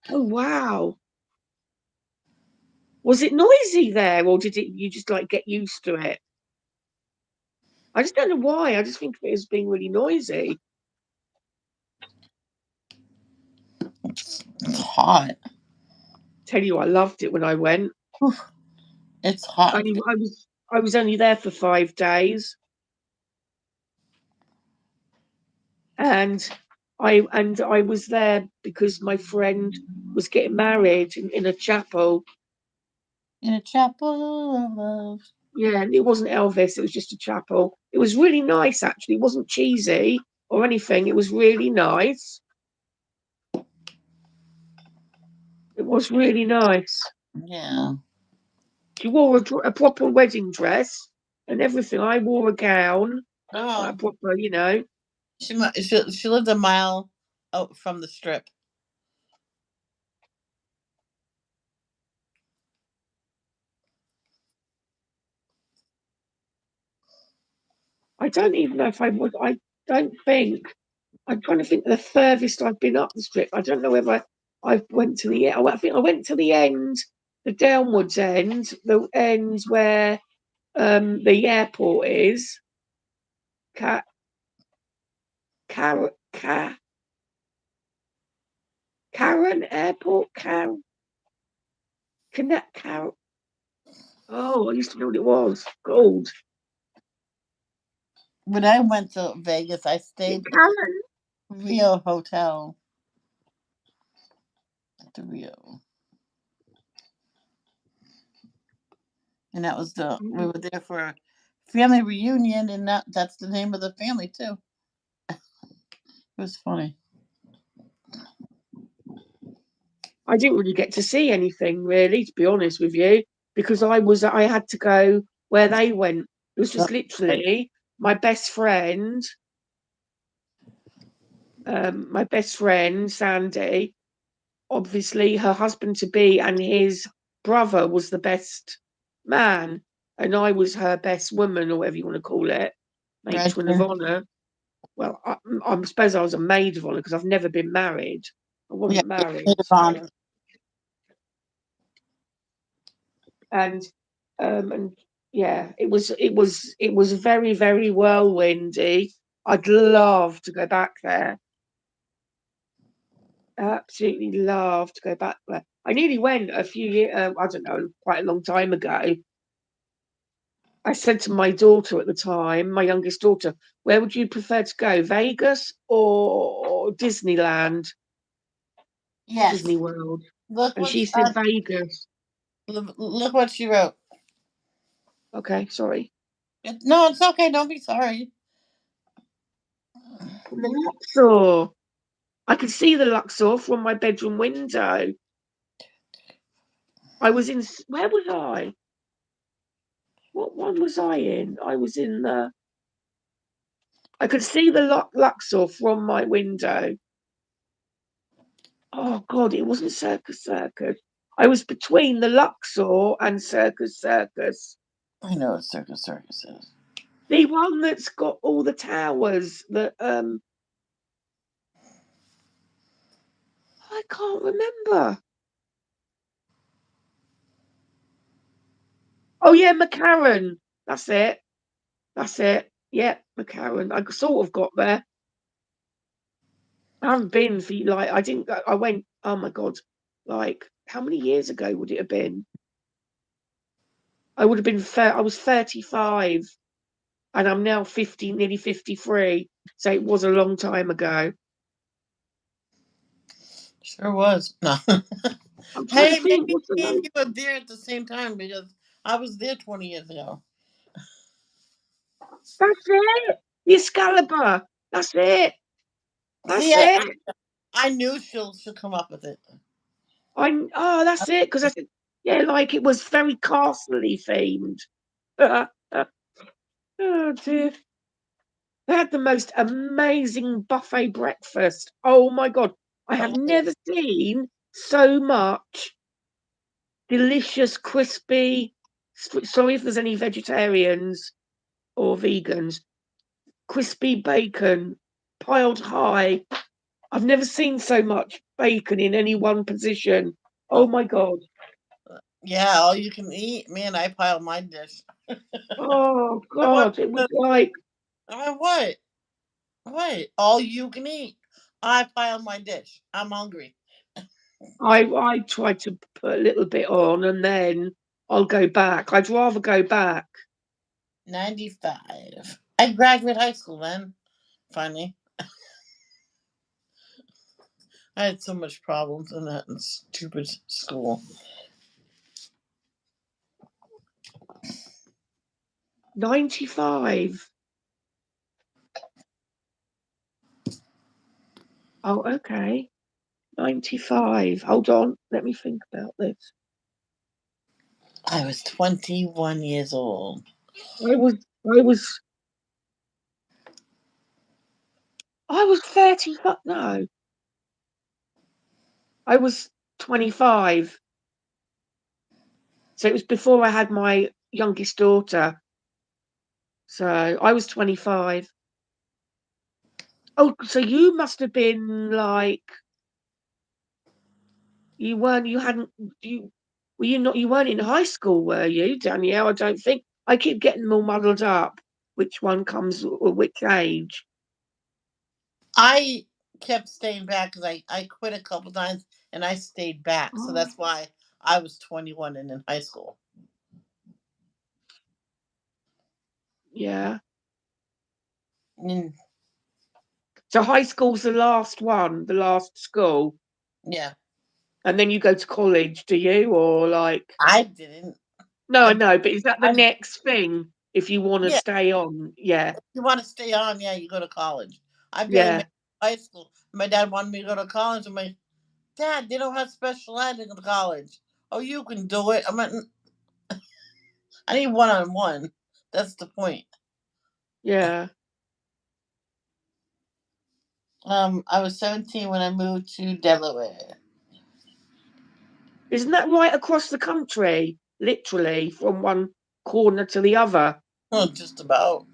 Oh wow! Was it noisy there, or did you just like get used to it? I just don't know why. I just think of it as being really noisy. It's hot. Tell you, I loved it when I went. It's hot. I was only there for 5 days. And I was there because my friend was getting married in a chapel. In a chapel of love. Yeah, and it wasn't Elvis, it was just a chapel. It was really nice, actually. It wasn't cheesy or anything. It was really nice. It was really nice. Yeah. She wore a proper wedding dress and everything. I wore a gown, like Oh, proper, you know. she lived a mile out from the strip. I don't even know if I would. I don't think. I'm trying to think the furthest I've been up the strip. I don't know whether I went to the. I think I went to the end, the downwards end, the end where the airport is. Car, Karen Airport, Connect Car. Oh, I used to know what it was. Gold. When I went to Vegas, I stayed at the Karen. Rio Hotel. At the Rio. And that was we were there for a family reunion, and that's the name of the family too. It was funny. I didn't really get to see anything really, to be honest with you, because I had to go where they went. It was just literally my best friend, Sandy. Obviously, her husband to be and his brother was the best man, and I was her best woman, or whatever you want to call it, matron of honour. Well, I suppose I was a maid of honour because I've never been married. I wasn't married. So. And yeah, it was very, very whirlwindy. I'd love to go back there. Absolutely love to go back there. I nearly went a few years, I don't know, quite a long time ago. I said to my daughter at the time, my youngest daughter, where would you prefer to go, Vegas or Disneyland? Yes. Disney World. Look And what she said Vegas. look what she wrote. Okay, sorry. No, it's okay. Don't be sorry. The Luxor. I could see the Luxor from my bedroom window. I was in. Where was I? What one was I in? I was in the. I could see the Luxor from my window. Oh God, it wasn't Circus Circus. I was between the Luxor and Circus Circus. I know what Circus Circus is. The one that's got all the towers that I can't remember. Oh yeah, McCarran. That's it. That's it. Yeah, McCarran. I sort of got there. I haven't been for like I didn't go. I went. Oh my God! Like how many years ago would it have been? I would have been. I was 35, and I'm now 50, nearly 53. So it was a long time ago. Sure was. No. I'm trying to Hey, think. maybe What's the me and name? you were there at the same time because I was there 20 years ago. That's it. The Excalibur. That's it. See, That's it. I knew she'll come up with it. Oh, that's it. Because I said, yeah, like it was very castle-y themed. Oh dear. They had the most amazing buffet breakfast. Oh my God. I have never seen so much delicious, crispy. Sorry if there's any vegetarians or vegans. Crispy bacon piled high. I've never seen so much bacon in any one position. Oh my God. Yeah, all you can eat. Man, I piled my dish. Oh I went, God. It was like what? What? All you can eat. I piled my dish. I'm hungry. I tried to put a little bit on and then I'll go back. I'd rather go back. 95. I graduated high school then, finally. I had so much problems in that stupid school. 95. Oh, okay. 95. Hold on. Let me think about this. I was 21 years old. I was 30. No. I was 25. So it was before I had my youngest daughter. So I was 25. Oh, so you must have been like, you weren't in high school, were you, Danielle? I don't think. I keep getting them all muddled up. Which one comes or which age? I kept staying back because I quit a couple times and I stayed back. So Oh, that's why I was 21 and in high school. yeah. Mm, So high school's the last one, the last school. yeah. And then you go to college, do you? Or like, I didn't. no, I I, know, but is that the I next thing if you want to yeah. stay on? Yeah, If you want to stay on, yeah, you go to college. I barely yeah, made high school. My dad wanted me to go to college. I'm like, Dad, they don't have special ed in college. Oh, you can do it. I'm like, I need one on one. That's the point. yeah. I was 17 when I moved to Delaware. Isn't that right across the country? Literally from one corner to the other. Oh, just about.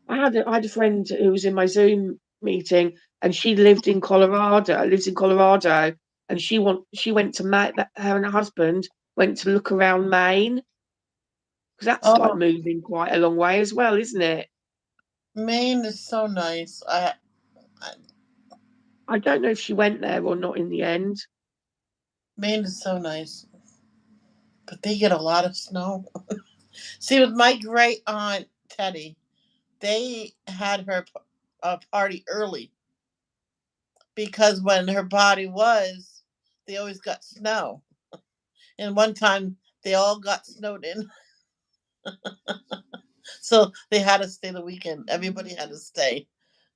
I had a friend who was in my Zoom meeting, and she lived in Colorado. Lives in Colorado, and she went to her and her husband went to look around Maine because that's like Oh, moving quite a long way as well, isn't it? Maine is so nice. I I don't know if she went there or not in the end. Maine is so nice, but they get a lot of snow. See, with my great aunt Teddy, they had her party early because when her body was, they always got snow. And one time they all got snowed in, so they had to stay the weekend. Everybody had to stay.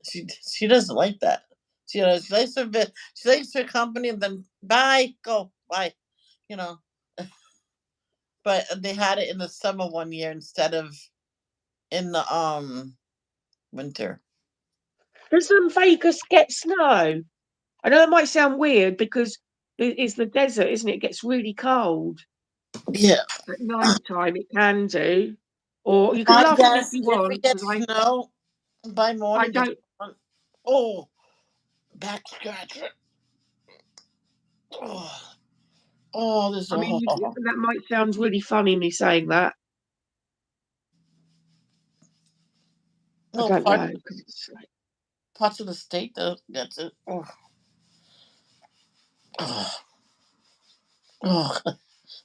She doesn't like that. She likes her bit. She likes her company, and then bye, go bye. You know, but they had it in the summer one year instead of in the winter. Does Vegas get snow? I know that might sound weird because it's the desert, isn't it? It gets really cold Yeah, at night time. It can do, or you can I laugh at me if guess you if it want because gets snow by I morning, it's don't. oh back scratcher. Oh, oh, this I mean, oh, that might sound really funny me saying that. I no don't know because it's like, parts of the state that gets it. Oh, oh, oh.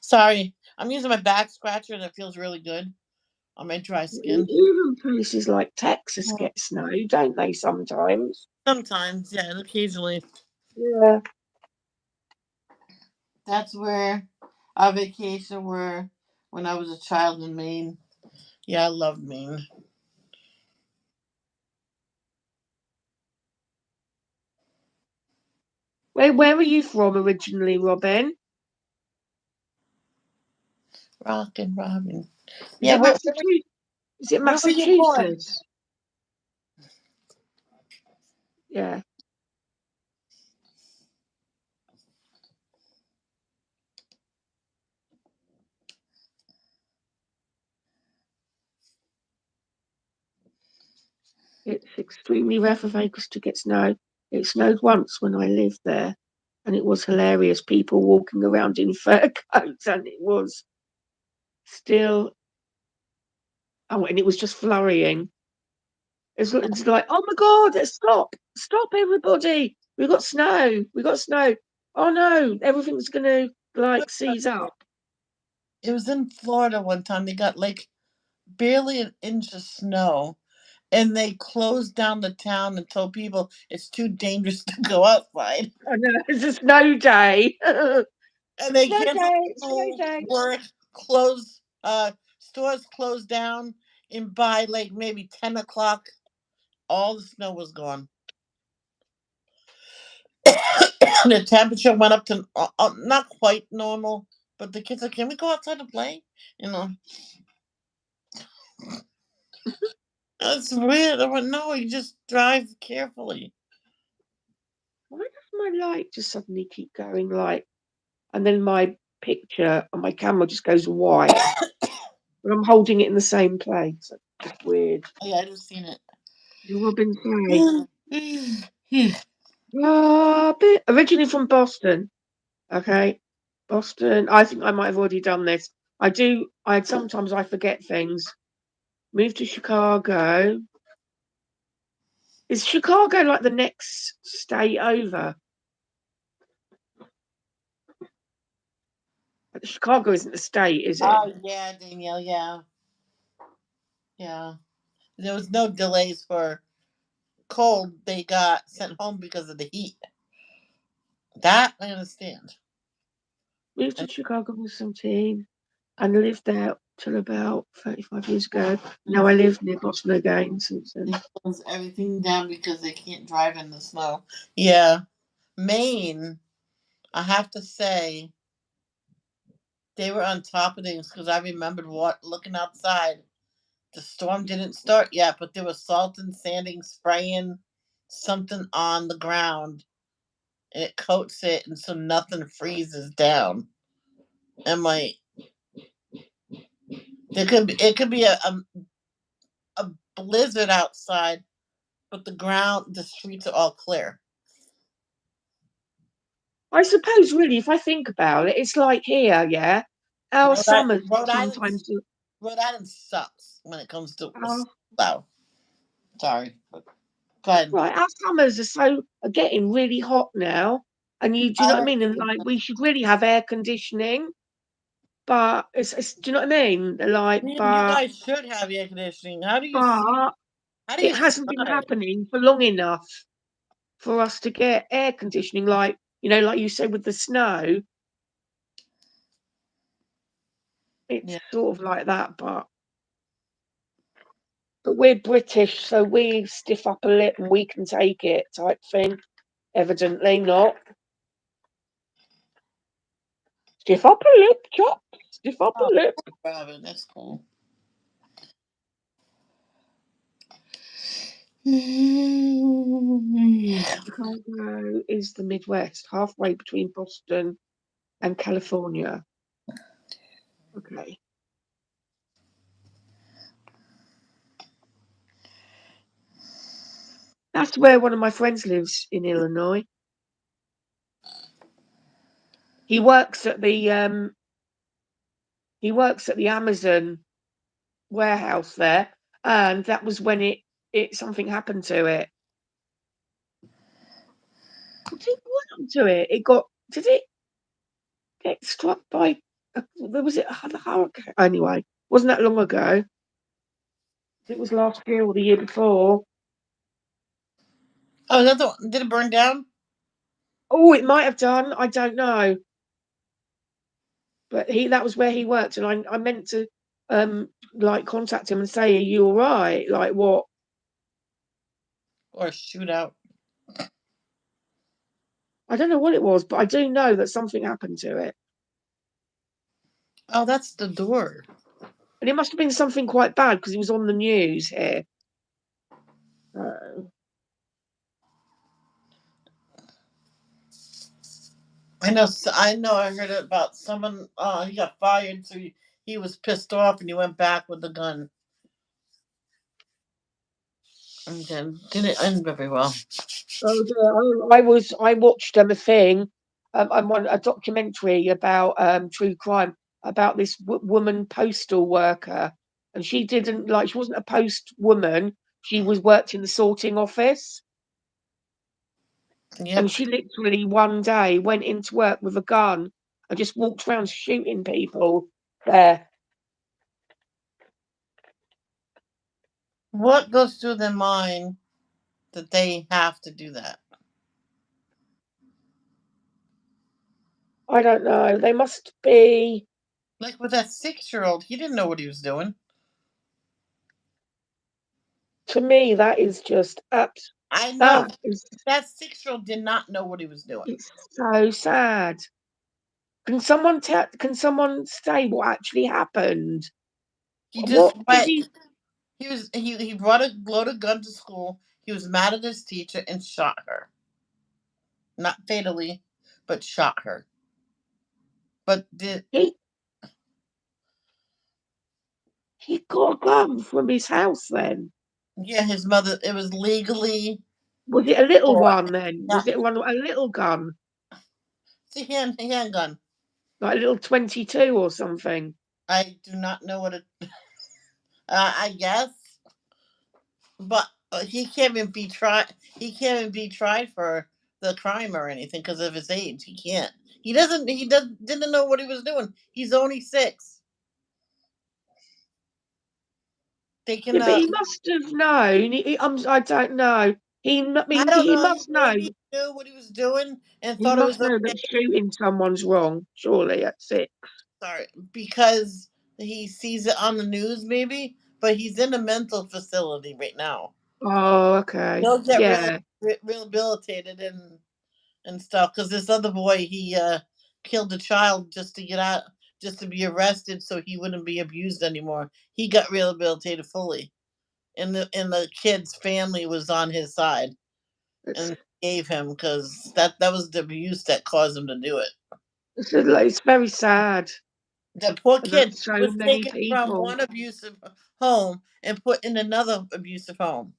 Sorry, I'm using my back scratcher and it feels really good on my dry skin. even places like Texas Oh. get snow, don't they? Sometimes. Sometimes, yeah, and occasionally. Yeah. That's where our vacation were when I was a child in Maine. Yeah, I loved Maine. Where are you from originally, Robin? Rockin' Robin. Is Yeah, it Massachusetts? Is it where were you born? Massachusetts? Yeah. It's extremely rare for Vegas to get snow. It snowed once when I lived there, and it was hilarious. People walking around in fur coats, and it was still. Oh, and it was just flurrying. It's like, oh my God, stop, everybody. We got snow. We got snow. Oh no, everything's gonna like seize up. It was in Florida one time. They got like barely an inch of snow, and they closed down the town and told people it's too dangerous to go outside. I know it's a snow day. And they Snow canceled day, snow school, day. work, closed, stores closed down, and by like maybe 10 o'clock, all the snow was gone. The temperature went up to not quite normal, but the kids said, "Can we go outside to play?" You know, that's weird. I went, "No, you just drive carefully." Why does my light just suddenly keep going like, and then my picture on my camera just goes white, but I'm holding it in the same place. That's weird. Oh, yeah, I just seen it. Did Robin say? Originally from Boston. Okay, Boston. I think I might have already done this. Sometimes I forget things. Moved to Chicago. Is Chicago like the next state over? Chicago isn't a state, is it? Oh yeah, Danielle. Yeah, yeah. There was no delays for cold. They got sent home because of the heat. That I understand. Moved to Chicago when I was 17 and lived there till about 35 years ago. Now I live near Boston again since then. They close everything down because they can't drive in the snow. Yeah, Maine. I have to say they were on top of things because I remembered what looking outside. The storm didn't start yet, but there was salt and sanding, spraying something on the ground, and it coats it, and so nothing freezes down. And like it could be a blizzard outside, but the streets are all clear. I suppose, really, if I think about it, it's like here, yeah. Our summers Rhode Island, sometimes. Rhode Island sucks when it comes to Oh, snow. Sorry, but go ahead. right, our summers are getting really hot now, and do you know what I mean? And like, we should really have air conditioning, but do you know what I mean? Like, Man, you guys should have air conditioning. but How do it you hasn't been survive? happening for long enough for us to get air conditioning. Like, like you said with the snow, it's Yeah. sort of like that, but we're British, so we stiff upper lip and we can take it type thing. Evidently not. Stiff upper lip, chop. Stiff upper Oh, lip. Robin, that's cool. Chicago is the Midwest, halfway between Boston and California. Okay. That's where one of my friends lives in Illinois. He works at the Amazon warehouse there, and that was when it something happened to it. What happened to it? Did it get struck by was it a hurricane? Anyway, wasn't that long ago. It was last year or the year before. Oh, did it burn down? Oh, it might have done. I don't know. But that was where he worked, and I meant to like contact him and say, "Are you all right? Like what?" Or a shootout? I don't know what it was, but I do know that something happened to it, Oh, that's the door. and it must have been something quite bad because it was on the news here. I know. I know. I heard about someone. He got fired, so he was pissed off, and he went back with the gun. And then didn't end very well. Oh dear. I watched a thing, a documentary about true crime about this woman postal worker, and she wasn't a post woman. She worked in the sorting office, Yep. And she literally one day went into work with a gun and just walked around shooting people there. What goes through their mind that they have to do that? I don't know. They must be. Like with that 6-year-old, he didn't know what he was doing. To me, that is just I know that is that 6-year-old did not know what he was doing. it's so sad. Can someone say what actually happened? He just What did went. he? He brought a loaded gun to school. He was mad at his teacher and shot her. Not fatally, but shot her. But He he got a gun from his house then. yeah, his mother. It was legally. Was it a little Or one then? not. Was it a little gun? It's a handgun. Like a little 22 or something? I do not know what it. I guess, but he can't even be tried. He can't even be tried for the crime or anything because of his age. He can't. He doesn't. Didn't know what he was doing. He's only 6. They Yeah, can. but he must have known. I don't know. I I mean, don't he know. He must know. maybe knew what he was doing and He thought it must was know okay. that shooting someone's wrong. Surely that's it. Sorry, because he sees it on the news, maybe. But he's in a mental facility right now. Oh, okay. He'll get Yeah. rehabilitated and stuff. Because this other boy, he killed a child just to get out, just to be arrested, so he wouldn't be abused anymore. He got rehabilitated fully, and the kid's family was on his side It's and gave him because that was the abuse that caused him to do it. it's very sad The poor that kid so was many taken from people. one abusive home and put in another abusive home,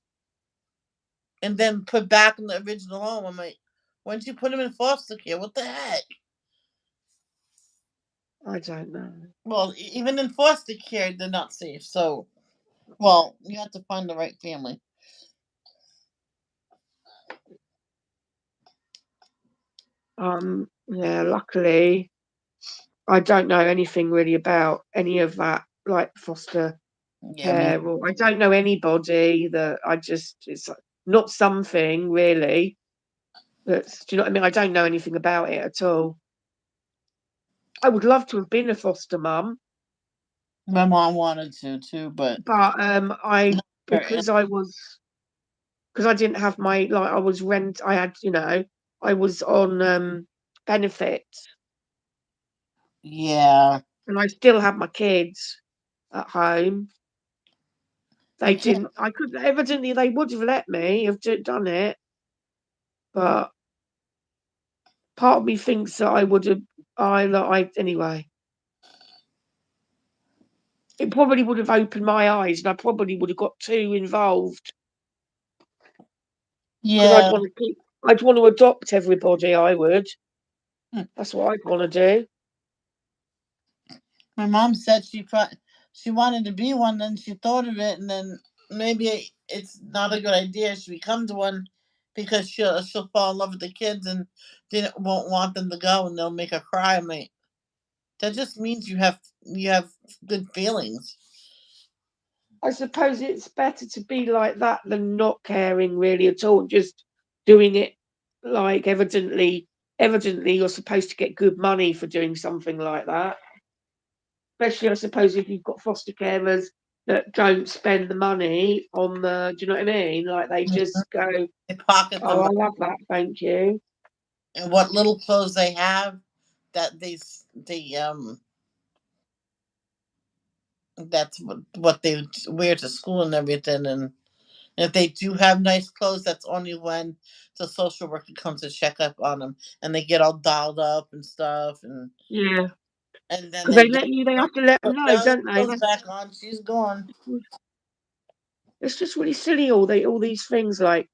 and then put back in the original home. I'm like, why didn't you put him in foster care? What the heck? I don't know. Well, even in foster care, they're not safe. So, well, you have to find the right family. Yeah, luckily I don't know anything really about any of that, like foster Yeah, me. care, or I don't know anybody that it's not something really that's, do you know what I mean? I don't know anything about it at all. I would love to have been a foster mum, My mom wanted to too, but but I her ill. because I was because I didn't have my like I was rent I had, I was on benefits Yeah, and I still had my kids at home. They you can't. didn't I could evidently they would have let me have done it, but part of me thinks that I would have I anyway. It probably would have opened my eyes and I probably would have got too involved because Yeah, I'd want to adopt everybody, I would. hmm. That's what I'd wanna do. My mom said she wanted to be one, then she thought of it, and then maybe it's not a good idea. She becomes one because she'll fall in love with the kids and didn't won't want them to go, and they'll make her cry. I'm like, that just means you have good feelings. I suppose it's better to be like that than not caring really at all, just doing it like evidently you're supposed to get good money for doing something like that. Especially I suppose if you've got foster carers that don't spend the money on the do you know what I mean? Like they Mhm. just go, They pocket "Oh, them, I love that, thank you." and what little clothes they have, that that's what they wear to school and everything. And if they do have nice clothes, that's only when the social worker comes to check up on them, and they get all dolled up and stuff, Yeah, and then because they get. they have to let them Put know, those don't they? clothes back on. She's gone. It's just really silly all these things like,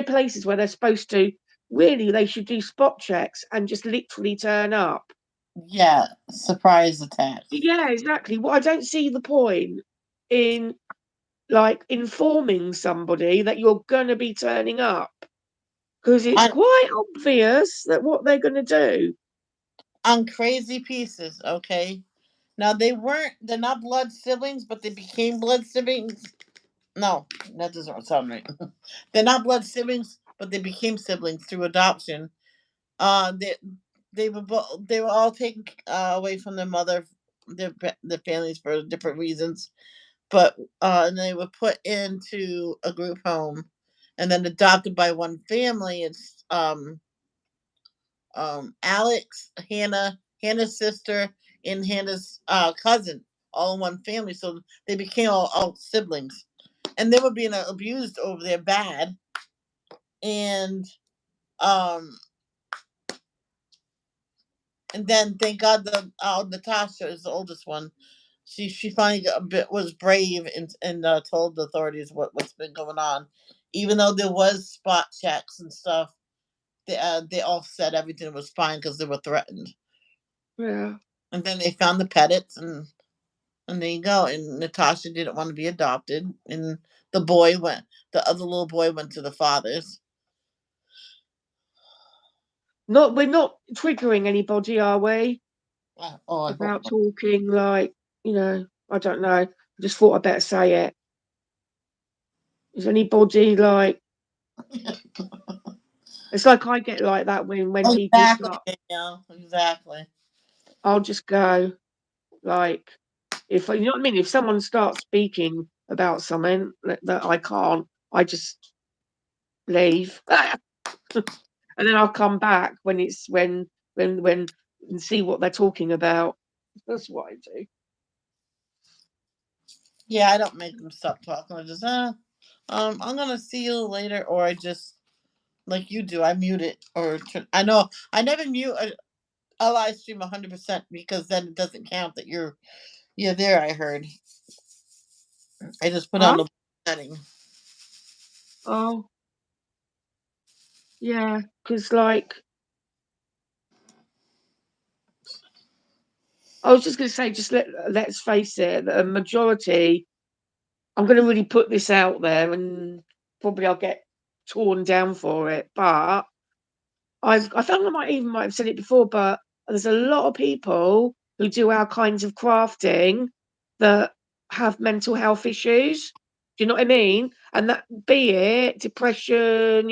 places where they're supposed to really they should do spot checks and just literally turn up. Yeah, surprise attack. Yeah, exactly. Well, I don't see the point in like informing somebody that you're gonna be turning up. because it's on quite obvious that what they're going to do. on Crazy Pieces. Okay, now they're not blood siblings, but they became blood siblings. No, that doesn't sound right. They're not blood siblings, but they became siblings through adoption. They were all taken away from their mother, their families for different reasons. But and they were put into a group home, and then adopted by one family. It's Alex, Hannah's sister, and Hannah's cousin, all in one family. So they became all siblings, and they were being abused over there bad. And um, and then thank God the Natasha is the oldest one. She finally got a bit was brave and told the authorities what's been going on, even though there was spot checks and stuff. They all said everything was fine because they were threatened. Yeah. And then they found the Pettits, and there you go. And Natasha didn't want to be adopted, and the other little boy went to the fathers. We're not triggering anybody, are we? Oh, I hope About talking like, I don't know. I just thought I'd better say it. Is anybody like? not. It's like I get like that when people Exactly, start. Danielle. Exactly. I'll just go like, if you know what I mean. If someone starts speaking about something that I can't, I just leave, and then I'll come back when and see what they're talking about. That's what I do. Yeah, I don't make them stop talking. I just I'm gonna see you later, or I just like you do. I mute it I know I never mute a live stream 100% because then it doesn't count that you're there. I heard. I just put on Huh? the setting. Oh, yeah, because like I was just going to say, just let's face it, the majority. I'm going to really put this out there, and probably I'll get torn down for it. But I found I might have said it before, but there's a lot of people who do our kinds of crafting that have mental health issues. Do you know what I mean? And that be it depression,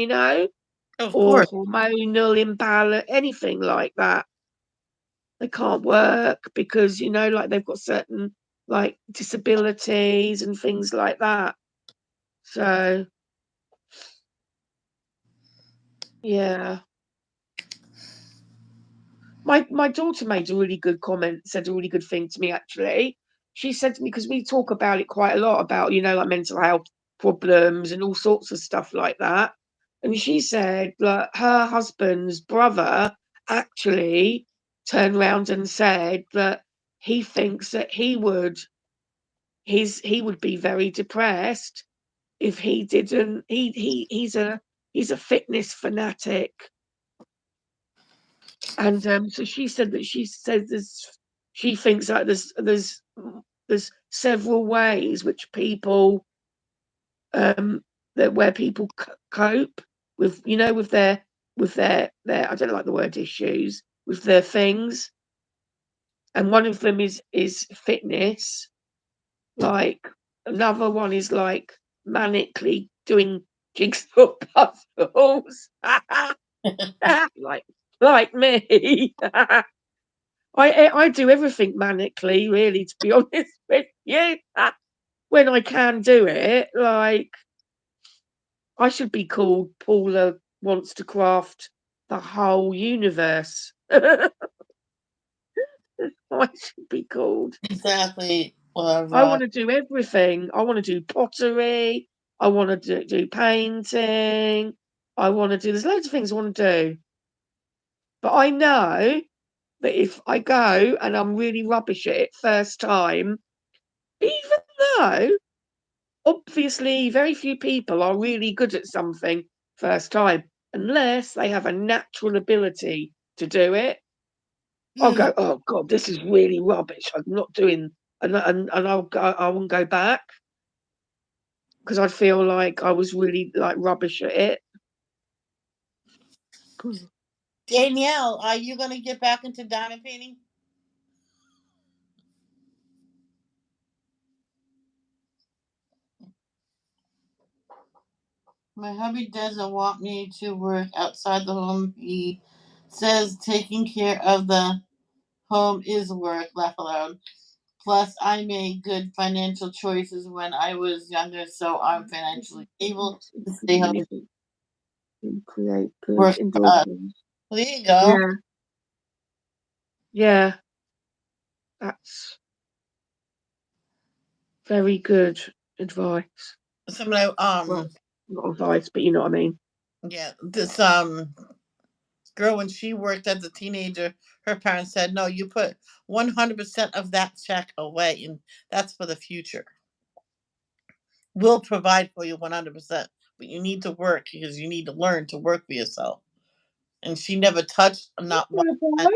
Of or course. hormonal imbalance, anything like that. They can't work because, like they've got certain like disabilities and things like that. So yeah. My daughter made a really good comment, said a really good thing to me actually. She said to me, because we talk about it quite a lot about, like mental health problems and all sorts of stuff like that. And she said that her husband's brother actually turned around and said that he thinks that he would be very depressed if he didn't he's a fitness fanatic. And so she said that she thinks that there's several ways which people that where people cope with, with their I don't like the word issues, with their things, and one of them is fitness. Like another one is like manically doing jigsaw puzzles. like like me. I do everything manically, really, to be honest with you. When I can do it, like I should be called Paula wants to craft the whole universe. I should be called. Exactly. I want to do everything. I want to do pottery. I want to do painting. I want to do. There's loads of things I want to do. But I know that if I go and I'm really rubbish at it first time, even though obviously very few people are really good at something first time, unless they have a natural ability to do it, I'll go, oh God, this is really rubbish. I'm not doing, and I won't go back because I'd feel like I was really like rubbish at it. Danielle, are you gonna get back into diamond painting? My hubby doesn't want me to work outside the home. He says taking care of the home is work. Laugh aloud. Plus, I made good financial choices when I was younger, so I'm financially able to stay home And create and good work for us. endorphins. There you go. Yeah, yeah, that's very good advice. Somebody, Well, not advice, but you know what I mean. yeah, this girl, when she worked as a teenager, her parents said, "No, you put 100% of that check away, and that's for the future. We'll provide for you 100%, but you need to work because you need to learn to work for yourself." And she never touched not one cent.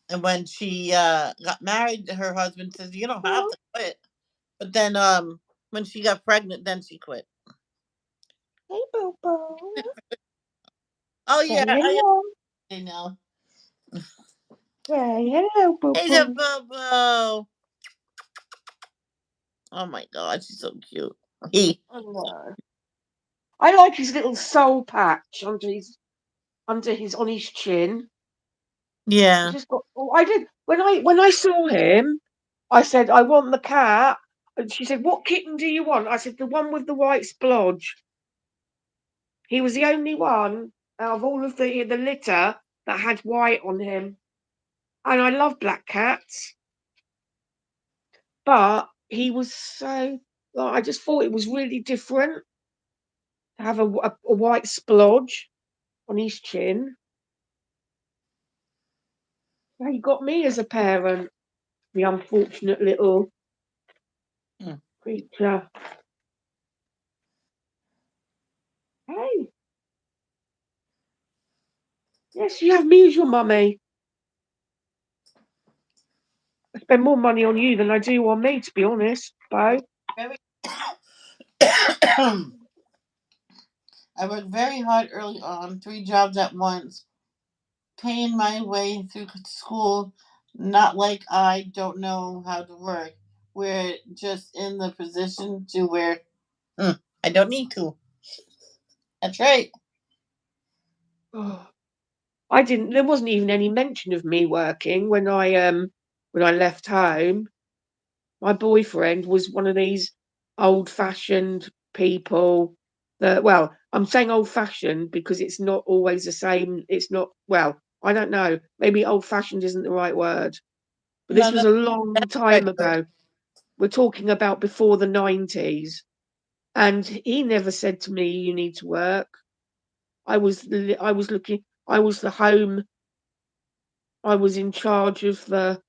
And when she got married, her husband says, "You don't have to quit." But then, when she got pregnant, then she quit. Hey, Bobo. Oh Say yeah, hello. I know. Say hello, Hey, the Bobo. Bobo. Oh my God, she's so cute. He, Hello. I like his little soul patch under his on his chin. He's yeah. just got. Oh, I did when I saw him. I said I want the cat, and she said, "What kitten do you want?" I said, "The one with the white splodge." He was the only one out of all of the litter that had white on him, and I love black cats, but he was so. Like, I just thought it was really different to have a white splodge on his chin. So he got me as a parent, the unfortunate little Mm. creature. Hey, yes, you have me as your mummy. I spend more money on you than I do on me, to be honest, Bo. Very. I worked very hard early on, 3 jobs at once, paying my way through school. Not like I don't know how to work. We're just in the position to where I don't need to. That's right. Oh, I didn't. There wasn't even any mention of me working when I left home. My boyfriend was one of these old-fashioned people that. Well, I'm saying old-fashioned because it's not always the same. It's not. Well, I don't know. Maybe old-fashioned isn't the right word. But this No, was no, a long that's the right time word. ago. We're talking about before the 90s. And he never said to me, "You need to work." I was looking. I was the home. I was in charge of the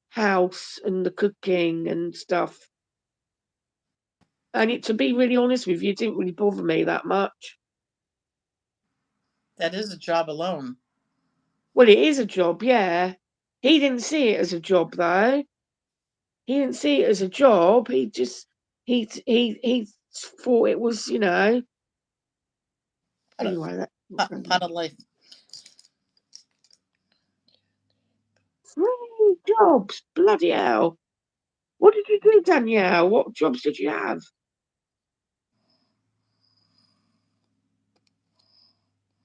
house and the cooking and stuff. And to be really honest with you, it didn't really bother me that much. That is a job alone. Well, it is a job, yeah. He didn't see it as a job though. He didn't see it as a job. He thought it was, Part of, anyway. part of life. 3 jobs, bloody hell! What did you do, Danielle? What jobs did you have?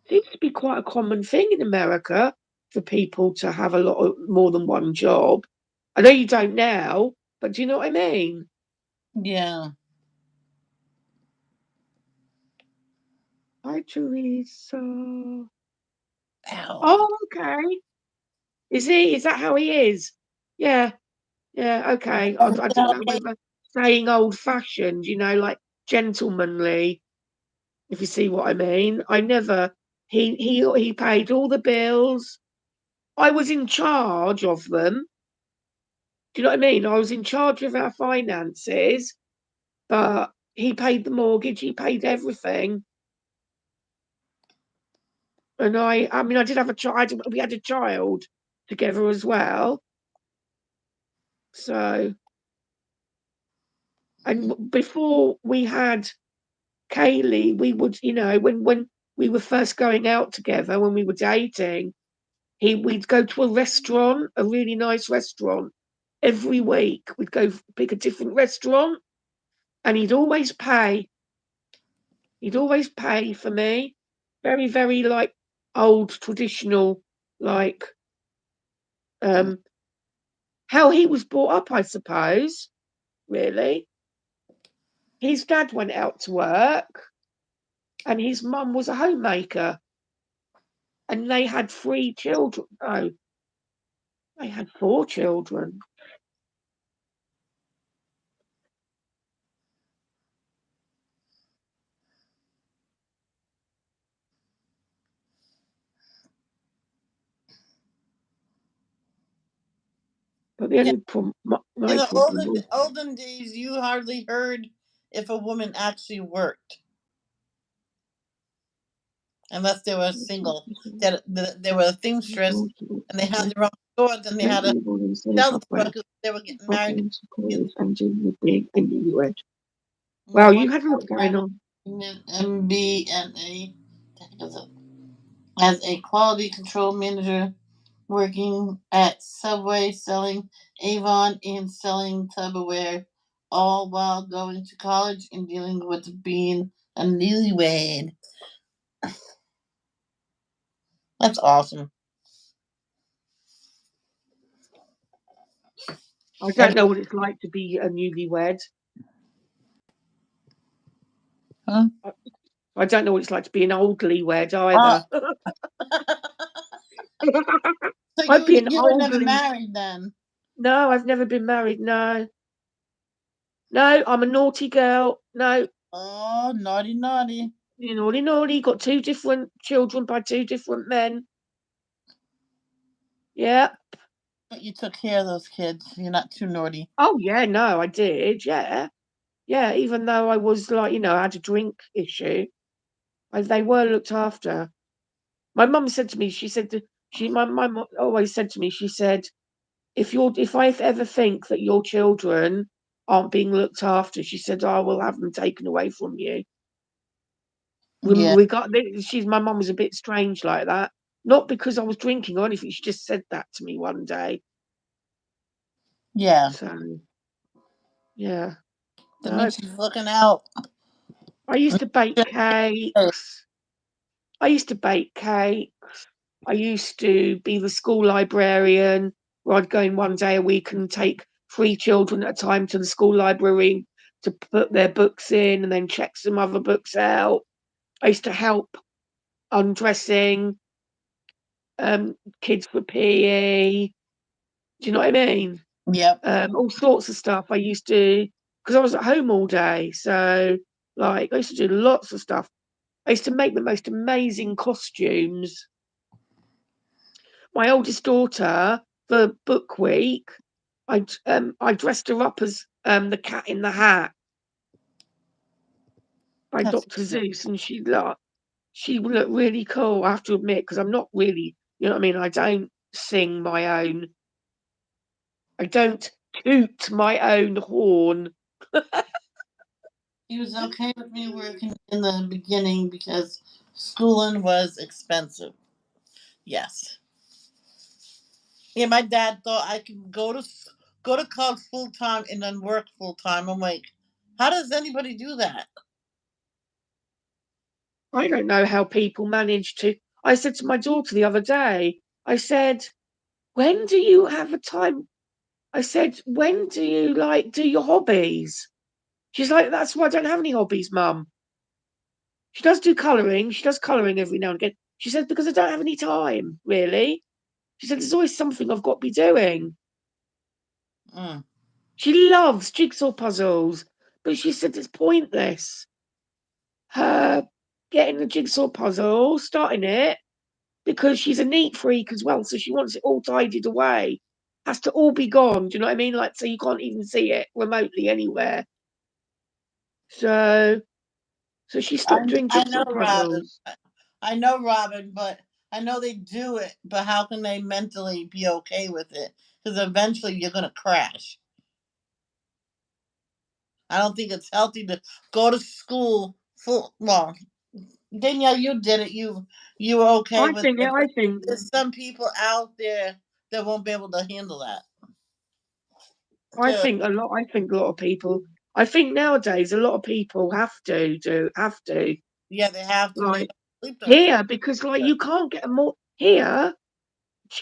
Seems to be quite a common thing in America for people to have a lot of more than one job. I know you don't now, but do you know what I mean? Yeah. Hi, Teresa. Ow. Oh, okay. Is he? Is that how he is? Yeah, yeah, okay. I didn't know Okay. whether saying old fashioned, like gentlemanly, if you see what I mean. I never he paid all the bills. I was in charge of them. Do you know what I mean? I was in charge of our finances, but he paid the mortgage, he paid everything. And I mean, I did have a child. We had a child together as well. So, and before we had Kaylee, we would, when we were first going out together when we were dating, we'd go to a restaurant, a really nice restaurant. Every week we'd go pick a different restaurant, and he'd always pay. He'd always pay for me. Very, very like old traditional, like how he was brought up, I suppose. Really, his dad went out to work, and his mum was a homemaker, and they had 3 children. No, they had 4 children. But the Yeah. only problem, my In the problem was, olden days, you hardly heard if a woman actually worked, unless they were single. That they were a seamstress, and they had their own stores, and they had to sell the stores because they were getting married. Wow, One you had a lot going on. MBNA as a quality control manager, working at Subway, selling Avon and selling Tupperware, all while going to college and dealing with being a newlywed. That's awesome. I don't know what it's like to be a newlywed. Huh? I don't know what it's like to be an oldly wed either. So I'd be an you were never oldly. married then? No, I've never been married. No, no, I'm a naughty girl. No, Oh, naughty, naughty. you naughty, naughty. Got 2 different children by 2 different men. Yeah. But you took care of those kids. You're not too naughty. Oh yeah, no, I did. Yeah, yeah. Even though I was like, I had a drink issue, they were looked after. My mum said to me, she said that my mum always said to me, she said, if I ever think that your children aren't being looked after, she said, I will have them taken away from you. Yeah. My mum was a bit strange like that. Not because I was drinking or anything. She just said that to me one day. Yeah. So, yeah. That No. means she's looking out. I used to bake cakes. I used to bake cakes. I used to be the school librarian, where I'd go in one day a week and take 3 children at a time to the school library to put their books in and then check some other books out. I used to help undressing kids for PE. Do you know what I mean? Yep. All sorts of stuff. I used to, because I was at home all day, so like I used to do lots of stuff. I used to make the most amazing costumes. My oldest daughter, for book week, I dressed her up as the Cat in the Hat by That's Dr. Seuss, and she would look really cool. I have to admit, because I'm not really, you know what I mean. I don't sing my own. I don't toot my own horn. He was okay with me working in the beginning because schooling was expensive. Yes. Yeah, my dad thought I could go to college full time and then work full time. I'm like, how does anybody do that? I don't know how people manage to. I said to my daughter the other day, I said, when do you have a time? I said, when do you like do your hobbies? She's like, that's why I don't have any hobbies, mum. She does do colouring. She does colouring every now and again. She said, because I don't have any time, really. She said, there's always something I've got to be doing. Mm. She loves jigsaw puzzles, but she said it's pointless. Her getting the jigsaw puzzle, starting it, because she's a neat freak as well, so she wants it all tidied away. Has to all be gone. Do you know what I mean? Like, so you can't even see it remotely anywhere. So she stopped doing I know jigsaw Robin. puzzles. I know Robin, but I know they do it. But how can they mentally be okay with it? Because eventually you're gonna crash. I don't think it's healthy to go to school full. Well, Danielle, you did it. You were okay I with think it, I but think there's some people out there that won't be able to handle that. I Good. think a lot. I think a lot of people. I think nowadays a lot of people have to Yeah, they have to. And they like don't sleep during the here because like you can't get a more here.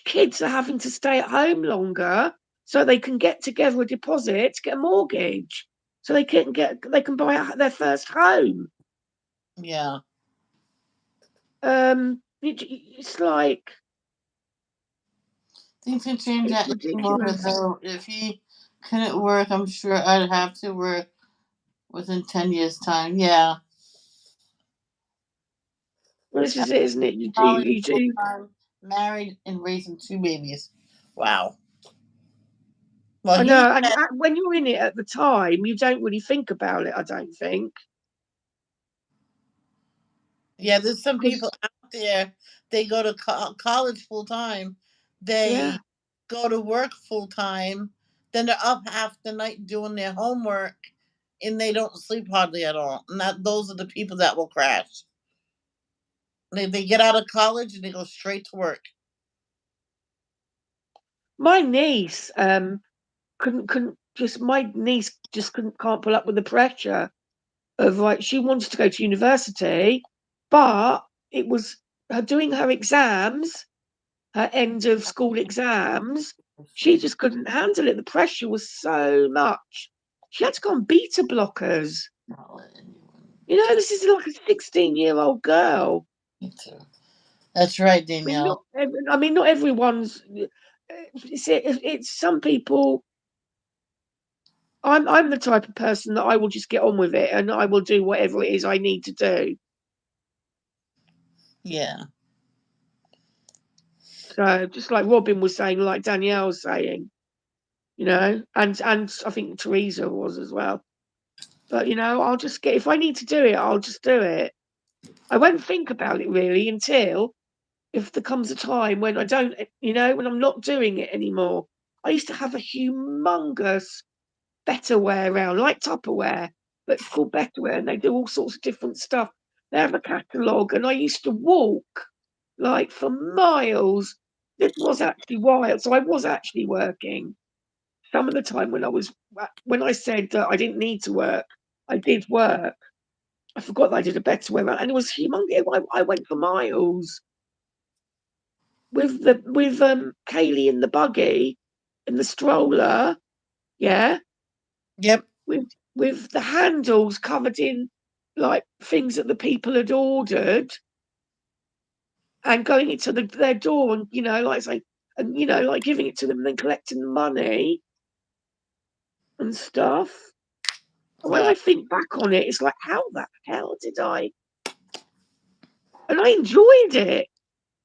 Kids are having to stay at home longer so they can get together a deposit to get a mortgage, so they can buy their first home. Yeah. It's like Things can change it's that anymore, ridiculous. though. If he couldn't work, I'm sure I'd have to work within 10 years' time. Yeah. Well, this is it, isn't it? College, You full do. time, married, and raising two babies. Wow. Well, I he know, and had, when you're in it at the time, you don't really think about it. I don't think yeah, there's some people because out there, they go to college full time, yeah, they go to work full time, then they're up half the night doing their homework, and they don't sleep hardly at all. And those are the people that will crash. They get out of college and they go straight to work. my niece couldn't just my niece just can't pull up with the pressure of like she wanted to go to university, but it was her doing her exams, her end of school exams. She just couldn't handle it. The pressure was so much. She had to go on beta blockers. Not let anyone You know, this is like a 16-year-old girl. me too. That's right, I mean, Danielle. not everyone's. It's some people. I'm the type of person that I will just get on with it and I will do whatever it is I need to do. Yeah. So just like Robin was saying, like Danielle was saying, you know, and I think Teresa was as well. But you know, I'll just get if I need to do it, I'll just do it. I won't think about it really until if there comes a time when I don't, you know, when I'm not doing it anymore. I used to have a humongous Betterware around, like Tupperware, but it's called Betterware, and they do all sorts of different stuff. They have a catalogue, and I used to walk like for miles. This was actually wild. So I was actually working some of the time when I said that I didn't need to work. I did work. I forgot that I did a Betterware, and it was humongous. I went for miles with Kaylee in the buggy, in the stroller, yeah, Yep. with the handles covered in like things that the people had ordered, and going into their door and like saying and like giving it to them and then collecting the money and stuff. And when Wow. I think back on it, it's like how the hell did I? And I enjoyed it.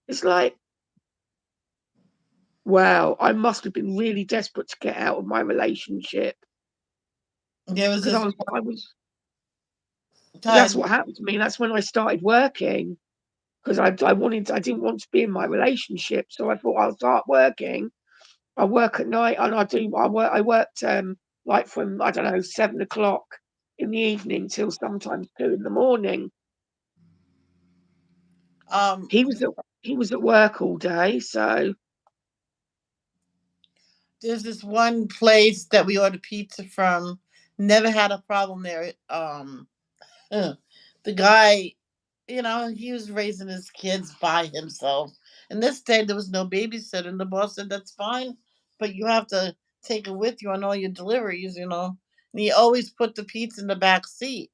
It's like wow, I must have been really desperate to get out of my relationship There was because this I was that's time. what happened to me. That's when I started working because I didn't want to be in my relationship, so I thought I'll start working. I work at night, and I worked like from I don't know 7 o'clock in the evening till sometimes 2 in the morning. Um, He was at he was at work all day, so there's this one place that we ordered pizza from. Never had a problem there. The guy, he was raising his kids by himself. And this day there was no babysitter, and the boss said that's fine, but you have to take it with you on all your deliveries. And he always put the pizza in the back seat.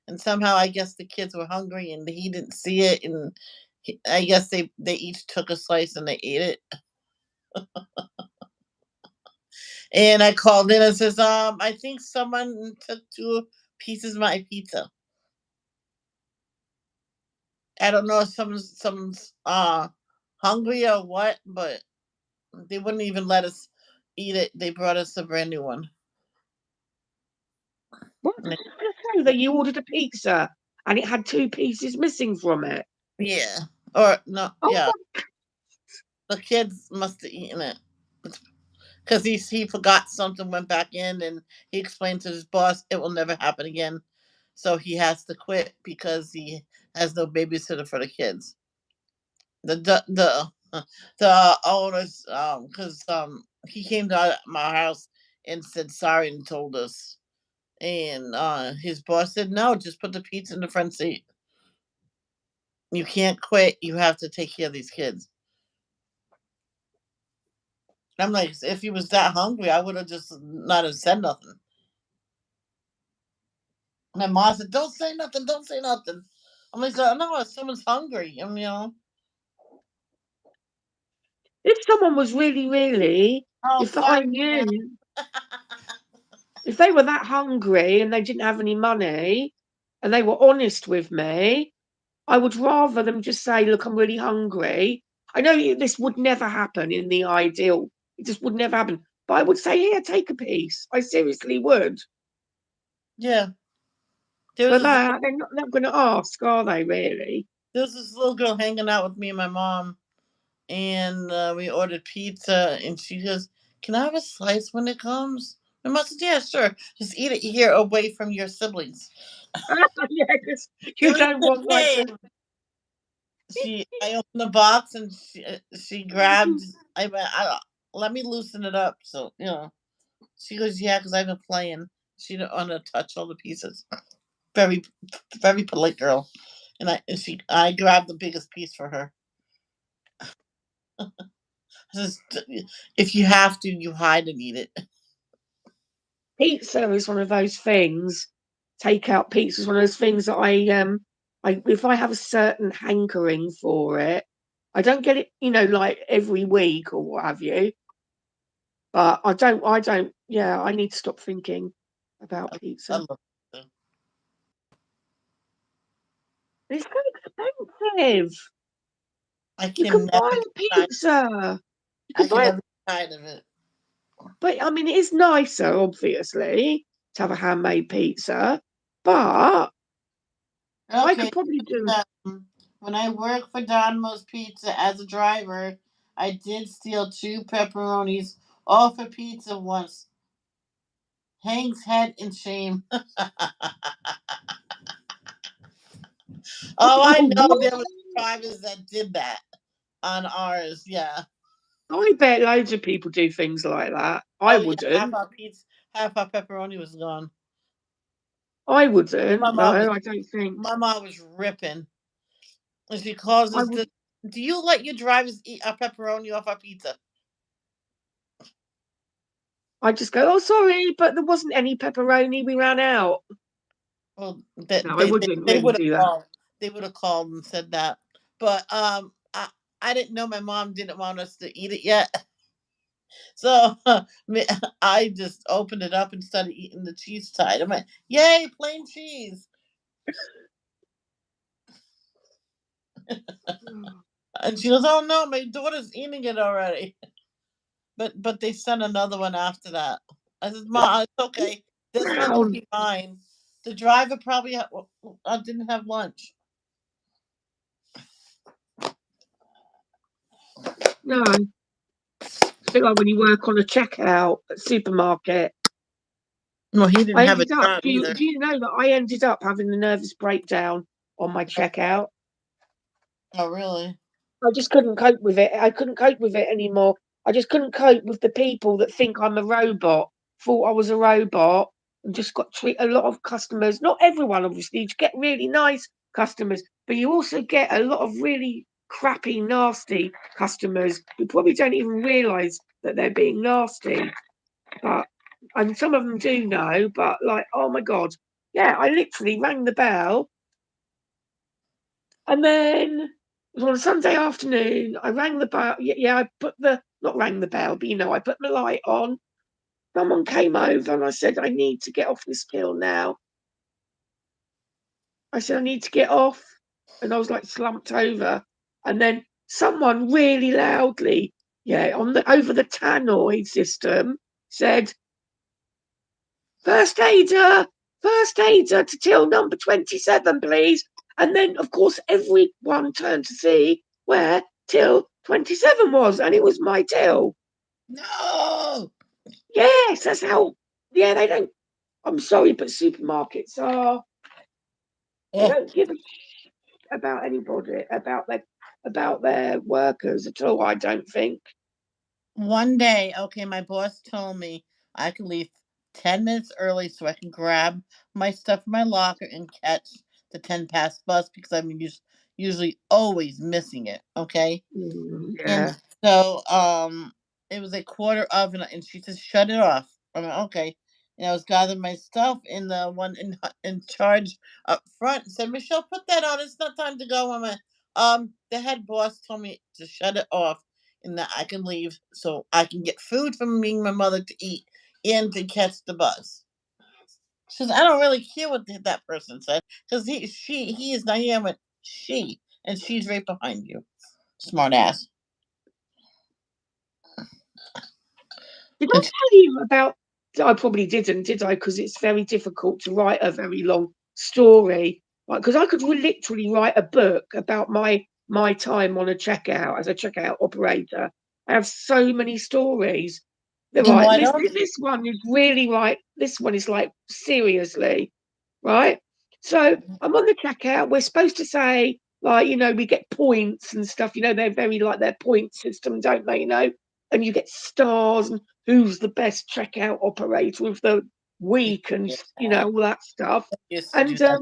And somehow I guess the kids were hungry and he didn't see it, and I guess they each took a slice and they ate it. And I called in and says, I think someone took two pieces of my pizza. I don't know if someone's hungry or what, but they wouldn't even let us eat it. They brought us a brand new one. what did you say that you ordered a pizza and it had two pieces missing from it? Yeah. Or no, Oh yeah. my, The kids must have eaten it. Because he forgot something, went back in, and he explained to his boss it will never happen again. so he has to quit because he has no babysitter for the kids. The owners, because he came to my house and said sorry and told us, and his boss said no, just put the pizza in the front seat. You can't quit. You have to take care of these kids. I'm like, if he was that hungry, I would have just not have said nothing. My mom said, "Don't say nothing. Don't say nothing." I'm like, "No, if someone's hungry, If someone was really, Oh, if I sorry, ma'am. knew, if they were that hungry and they didn't have any money and they were honest with me, I would rather them just say, look, I'm really hungry. I know this would never happen in the ideal. It just would never happen. But I would say, here, take a piece. I seriously would. Yeah, there But was this, they're not going to ask, are they, really? there was this little girl hanging out with me and my mom, and we ordered pizza, and she goes, "Can I have a slice when it comes?" My mom said, "Yeah, sure. Just eat it here, away from your siblings." Yeah, because It you was don't the want like the. game. I opened the box and she grabbed. I went, let me loosen it up. So she goes, yeah, because I've been playing. She didn't want to touch all the pieces. Very, very polite girl, I grabbed the biggest piece for her. Just, if you have to, you hide and eat it. Pizza is one of those things. Takeout pizza is one of those things that if I have a certain hankering for it, I don't get it, like every week or what have you. But I don't. Yeah, I need to stop thinking about I pizza. love it. It's so expensive. I You can can never buy get a tired. pizza. You I can can buy it, never get tired of it. but I mean, it is nicer, obviously, to have a handmade pizza. But I Okay. could probably do. When I worked for Donmo's Pizza as a driver, I did steal 2 pepperonis off a pizza once. Hangs head in shame. Oh, I Oh, know what? there were drivers that did that on ours. Yeah. I bet loads of people do things like that. I Oh yeah. wouldn't. Half our pepperoni was gone. I My wouldn't. No, mom was I don't think my mom was ripping, and she calls I us. would. Do you let your drivers eat our pepperoni off our pizza? I just go, oh, sorry, but there wasn't any pepperoni. We ran out. Well, No, I wouldn't they really would have do that. called. They would have called and said that. But I didn't know my mom didn't want us to eat it yet. So I just opened it up and started eating the cheese side. I'm like, yay, plain cheese. And she goes, oh no, my daughter's eating it already. But they sent another one after that. I said, Ma, it's okay. This one Wow. can be mine. The driver probably didn't have lunch. No, it's a bit like when you work on a checkout at a supermarket. Well, he didn't I have a ended up. job Do you either. do you know that I ended up having a nervous breakdown on my checkout? Oh, really? I just couldn't cope with it. I couldn't cope with it anymore. I just couldn't cope with the people that think I'm a robot, thought I was a robot, and just got treat a lot of customers. Not everyone, obviously. You get really nice customers, but you also get a lot of really crappy, nasty customers who probably don't even realise that they're being nasty. But and some of them do know, but like, oh my god, yeah, I literally rang the bell and then it was on a Sunday afternoon. I rang the bell. Yeah, I put the not rang the bell, but I put my light on. Someone came over and I said, I need to get off this pill now. I said, I need to get off. And I was like slumped over. And then someone really loudly, on the over the tannoy system said, first aider to till number 27, please. And then, of course, everyone turned to see where till 27 was, and it was my till. No. Yes, that's how. Yeah, they don't. I'm sorry, but supermarkets are. They Ugh. don't give a about anybody, about their workers at all, I don't think. One day, okay, my boss told me I could leave 10 minutes early so I can grab my stuff in my locker and catch the 10 past bus because usually always missing it. Okay. And Yeah. so it was a quarter of and she said, shut it off. I'm like, okay. And I was gathering my stuff and the one in charge up front said, Michelle, put that on. It's not time to go. I'm like, the head boss told me to shut it off and that I can leave so I can get food from me and my mother to eat and to catch the bus. She says, I don't really care what that person said because he is not here. I went, she, and she's right behind you. Smart ass. Did I And tell you about? I probably didn't, did I? Because it's very difficult to write a very long story. Like, because I could literally write a book about my time on a checkout as a checkout operator. I have so many stories. They're then right. why This don't you? this one is really right. This one is like seriously, right? So I'm on the checkout. We're supposed to say, like, we get points and stuff. They're very like their point system, don't they? And you get stars and who's the best checkout operator of the week and Yeah, all that stuff. used to do And that.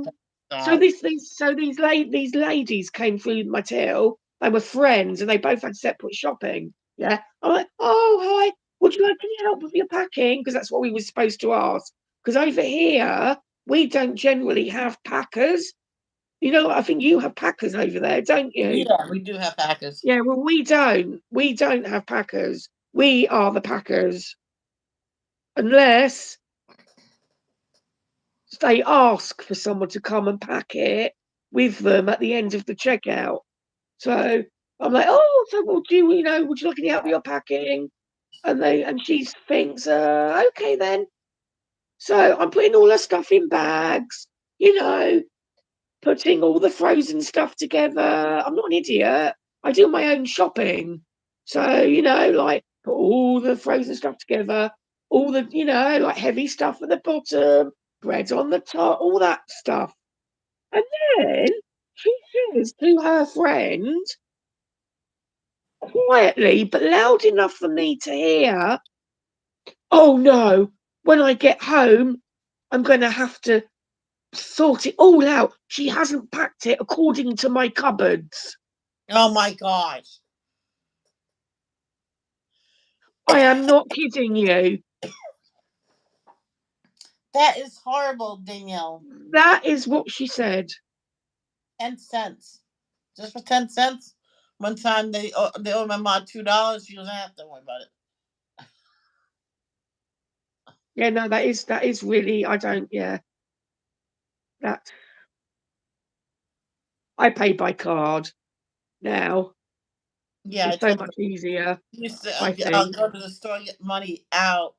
so Stop. these ladies came through my till. They were friends and they both had separate shopping. Yeah. I'm like, oh hi, would you like any help with your packing? Because that's what we were supposed to ask. Because over here we don't generally have packers. I think you have packers over there, don't you? Yeah, we do have packers. Yeah, well, we don't. We don't have packers. We are the packers. Unless they ask for someone to come and pack it with them at the end of the checkout. So I'm like, oh, so would you like any help with your packing? And she thinks, okay then. So I'm putting all her stuff in bags, you know, putting all the frozen stuff together. I'm not an idiot. I do my own shopping. So, like put all the frozen stuff together, all the, like heavy stuff at the bottom, bread on the top, all that stuff. And then she says to her friend, quietly but loud enough for me to hear, oh no, when I get home, I'm going to have to sort it all out. She hasn't packed it according to my cupboards. Oh my gosh. I am not kidding you. That is horrible, Danielle. That is what she said. 10 cents. Just for 10 cents. One time they owed my mom $2. She goes, I have to worry about it. Yeah, no, that is really, I don't, yeah. That I pay by card now. Yeah, I It's so told you. much easier, Used to, I I'll think. go to the store, get money out,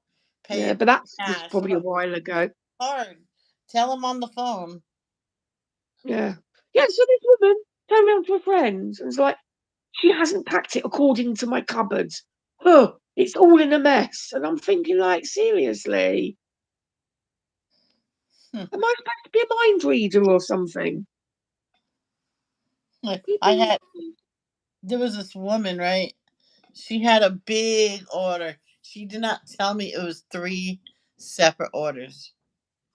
pay Yeah, it but that was cash. probably a while ago. Hard. Tell them on the phone. Yeah. Yeah, so this woman turned around to her friends and was like, she hasn't packed it according to my cupboards. Oh, it's all in a mess. And I'm thinking, like, seriously, Hmm. am I supposed to be a mind reader or something? I had there was this woman, right? She had a big order. She did not tell me it was three separate orders.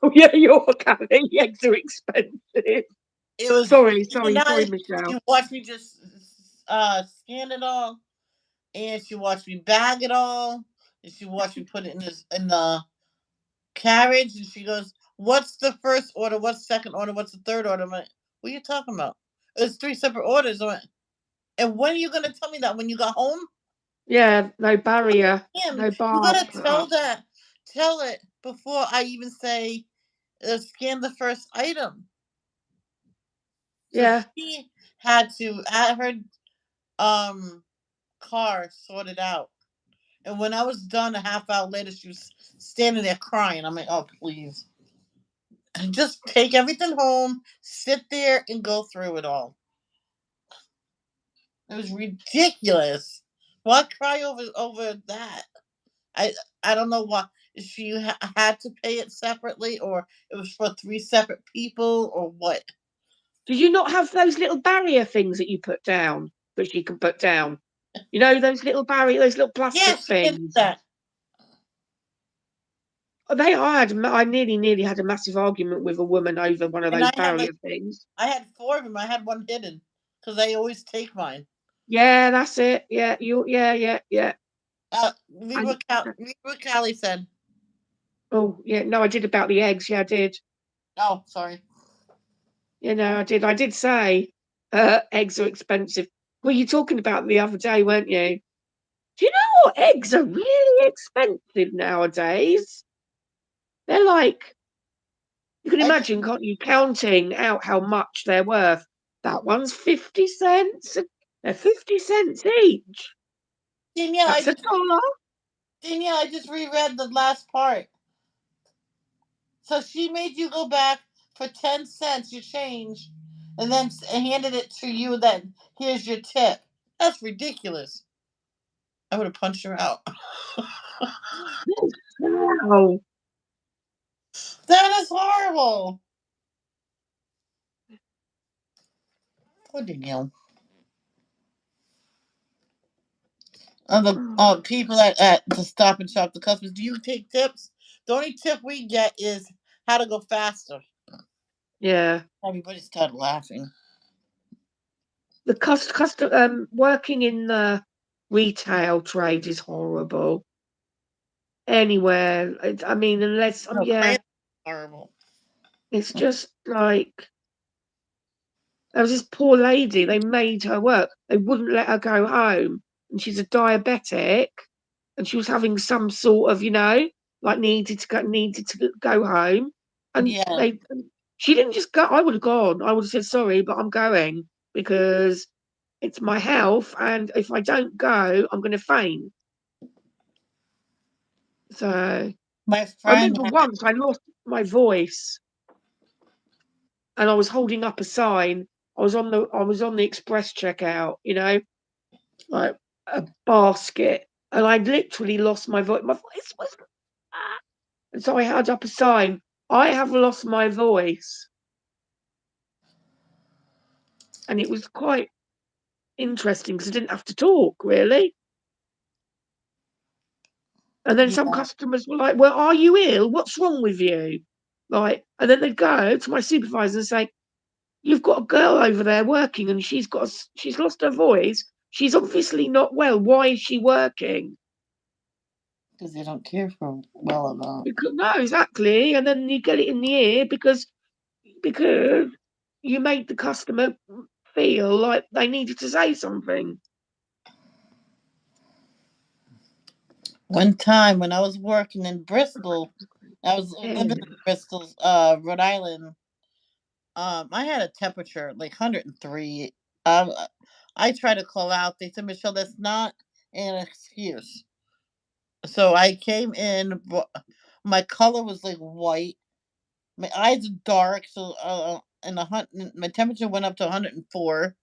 Oh, yeah, your Callie eggs are expensive. It was Sorry, she did sorry, not. sorry, Michelle. She watched me just scan it all, and she watched me bag it all, and she watched me put it in the carriage, and she goes, "What's the first order? What's the second order? What's the third order?" I'm like, "What are you talking about? It's three separate orders." I went, and when are you gonna tell me that? When you got home? Yeah, no barrier, Damn, no you bar gotta put tell up. that. Tell it before I even say scan the first item. So Yeah, she had to at her um car sorted out. And when I was done a half hour later, she was standing there crying. I'm like, oh, please. Just take everything home, sit there, and go through it all. It was ridiculous. Why cry over that? I I don't know why. If she had to pay it separately, or it was for three separate people, or what. Did you not have those little barrier things that you put down, that she can put down? You know, those little plastic Yes, she did things. that. I nearly had a massive argument with a woman over one of And those barrier things. I had 4 of them. I had one hidden because they always take mine. Yeah, that's it. Yeah, yeah. Read And what Callie said. oh yeah, no, I did about the eggs. Yeah, I did. Oh, sorry. You know, I did. I did say eggs are expensive. Well, you talking about the other day, weren't you? Do you know what? Eggs are really expensive nowadays. They're like, you can Eggs, imagine, can't you, counting out how much they're worth. That one's 50 cents. They're 50 cents each. Danielle, That's $1. I just reread the last part. So she made you go back for 10 cents, your change, and then handed it to you. Then here's your tip. That's ridiculous. I would have punched her out. Wow. That is horrible. Poor Danielle. The people at the Stop and Shop, the customers, do you take tips? The only tip we get is how to go faster. Yeah. Everybody started laughing. The working in the retail trade is horrible. Anywhere. I mean, unless, No, yeah, horrible. it's just like, there was this poor lady, they made her work. They wouldn't let her go home. And she's a diabetic, and she was having some sort of, like needed to go home. And Yeah, she didn't just go. I would have gone. I would have said, sorry, but I'm going because it's my health. And if I don't go, I'm going to faint. So my I friend. remember once I lost my voice and I was holding up a sign. I was on the express checkout, like a basket, and I literally lost my voice. My voice was, and so I held up a sign. I have lost my voice, and it was quite interesting because I didn't have to talk really. And then some Yeah, customers were like, "Well, are you ill? What's wrong with you?" Like, and then they'd go to my supervisor and say, "You've got a girl over there working, and she's lost her voice. She's obviously not well. Why is she working?" because they don't care for well enough. Because no, exactly. And then you get it in the ear because you made the customer feel like they needed to say something. One time when I was working in Bristol, I was Yeah. living in Bristol, Rhode Island. I had a temperature like 103. Um, I tried to call out. They said, Michelle, that's not an excuse. So I came in. My color was like white. My eyes are dark. So and my temperature went up to 104.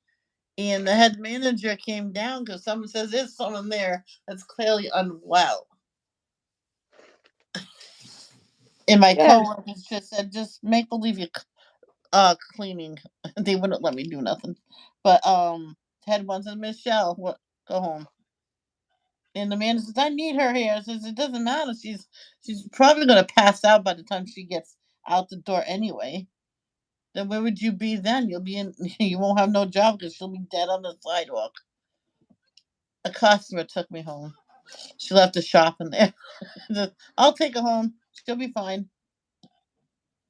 And the head manager came down because someone says there's someone there that's clearly unwell. And my Yeah. coworkers just said, just make believe you're cleaning. They wouldn't let me do nothing. But head one said, Michelle, what go home. And the manager says, I need her here. I says, it doesn't matter. She's probably gonna pass out by the time she gets out the door anyway. Then where would you be then? You'll be in you won't have no job because she'll be dead on the sidewalk. A customer took me home. She left the shop in there. I'll take her home. She'll be fine.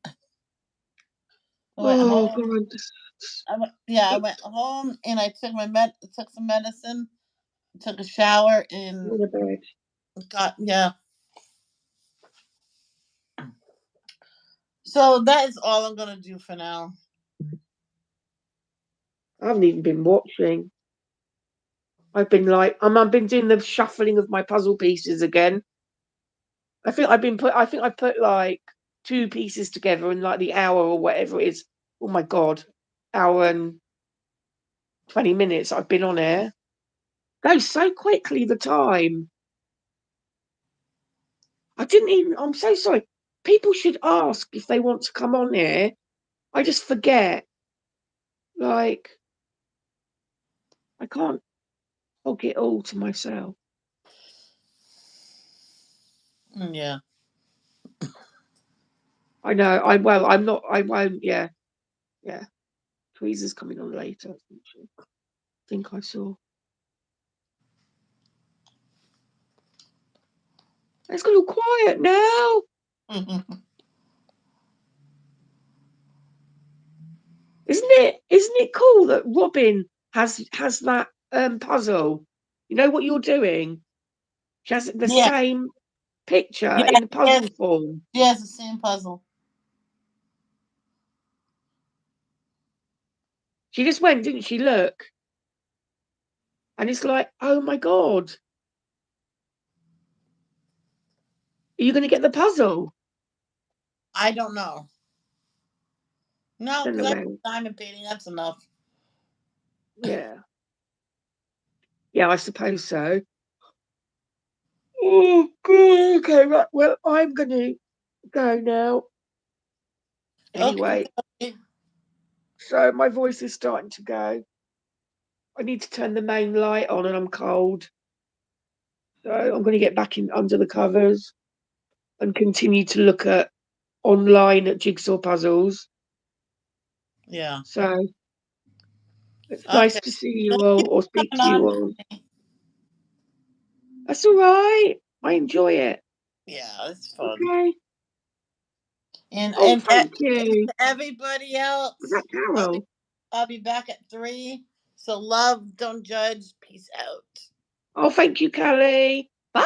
I went Oh home. God. I went home and I took some medicine, took a shower, and What about? got yeah. So that is all I'm gonna do for now. I haven't even been watching. I've been doing the shuffling of my puzzle pieces again. I think I put like two pieces together in like the hour or whatever it is. Oh my God, hour and 20 minutes I've been on air. Goes so quickly, the time. I'm so sorry. People should ask if they want to come on here. I just forget. Like, I can't hog it all to myself. Yeah. I know. I'm not. I won't. Yeah. Yeah. Tweezer's coming on later. I think I saw. It's got all quiet now. Isn't it cool that Robin has that puzzle? You know what you're doing? She has the Yeah. same picture Yeah. in the puzzle Yes. form. She has the same puzzle. She just went, didn't she? Look. And it's like, oh my God. Are you going to get the puzzle? I don't know. No, Don't because know I where. diamond painting. That's enough. Yeah. Yeah, I suppose so. Oh, God. Okay, right. Well, I'm going to go now. Anyway, Okay. so my voice is starting to go. I need to turn the main light on and I'm cold. So I'm going to get back in under the covers and continue to look at online at jigsaw puzzles. Yeah. So it's nice Okay. to see you Thank you all or for speak to coming you on all. with me. That's all right. I enjoy it. Yeah, it's fun. Okay. And Oh, thank you. to everybody Was that else, Carol? I'll be back at 3. So love, don't judge. Peace out. Oh, thank you, Kelly. Bye.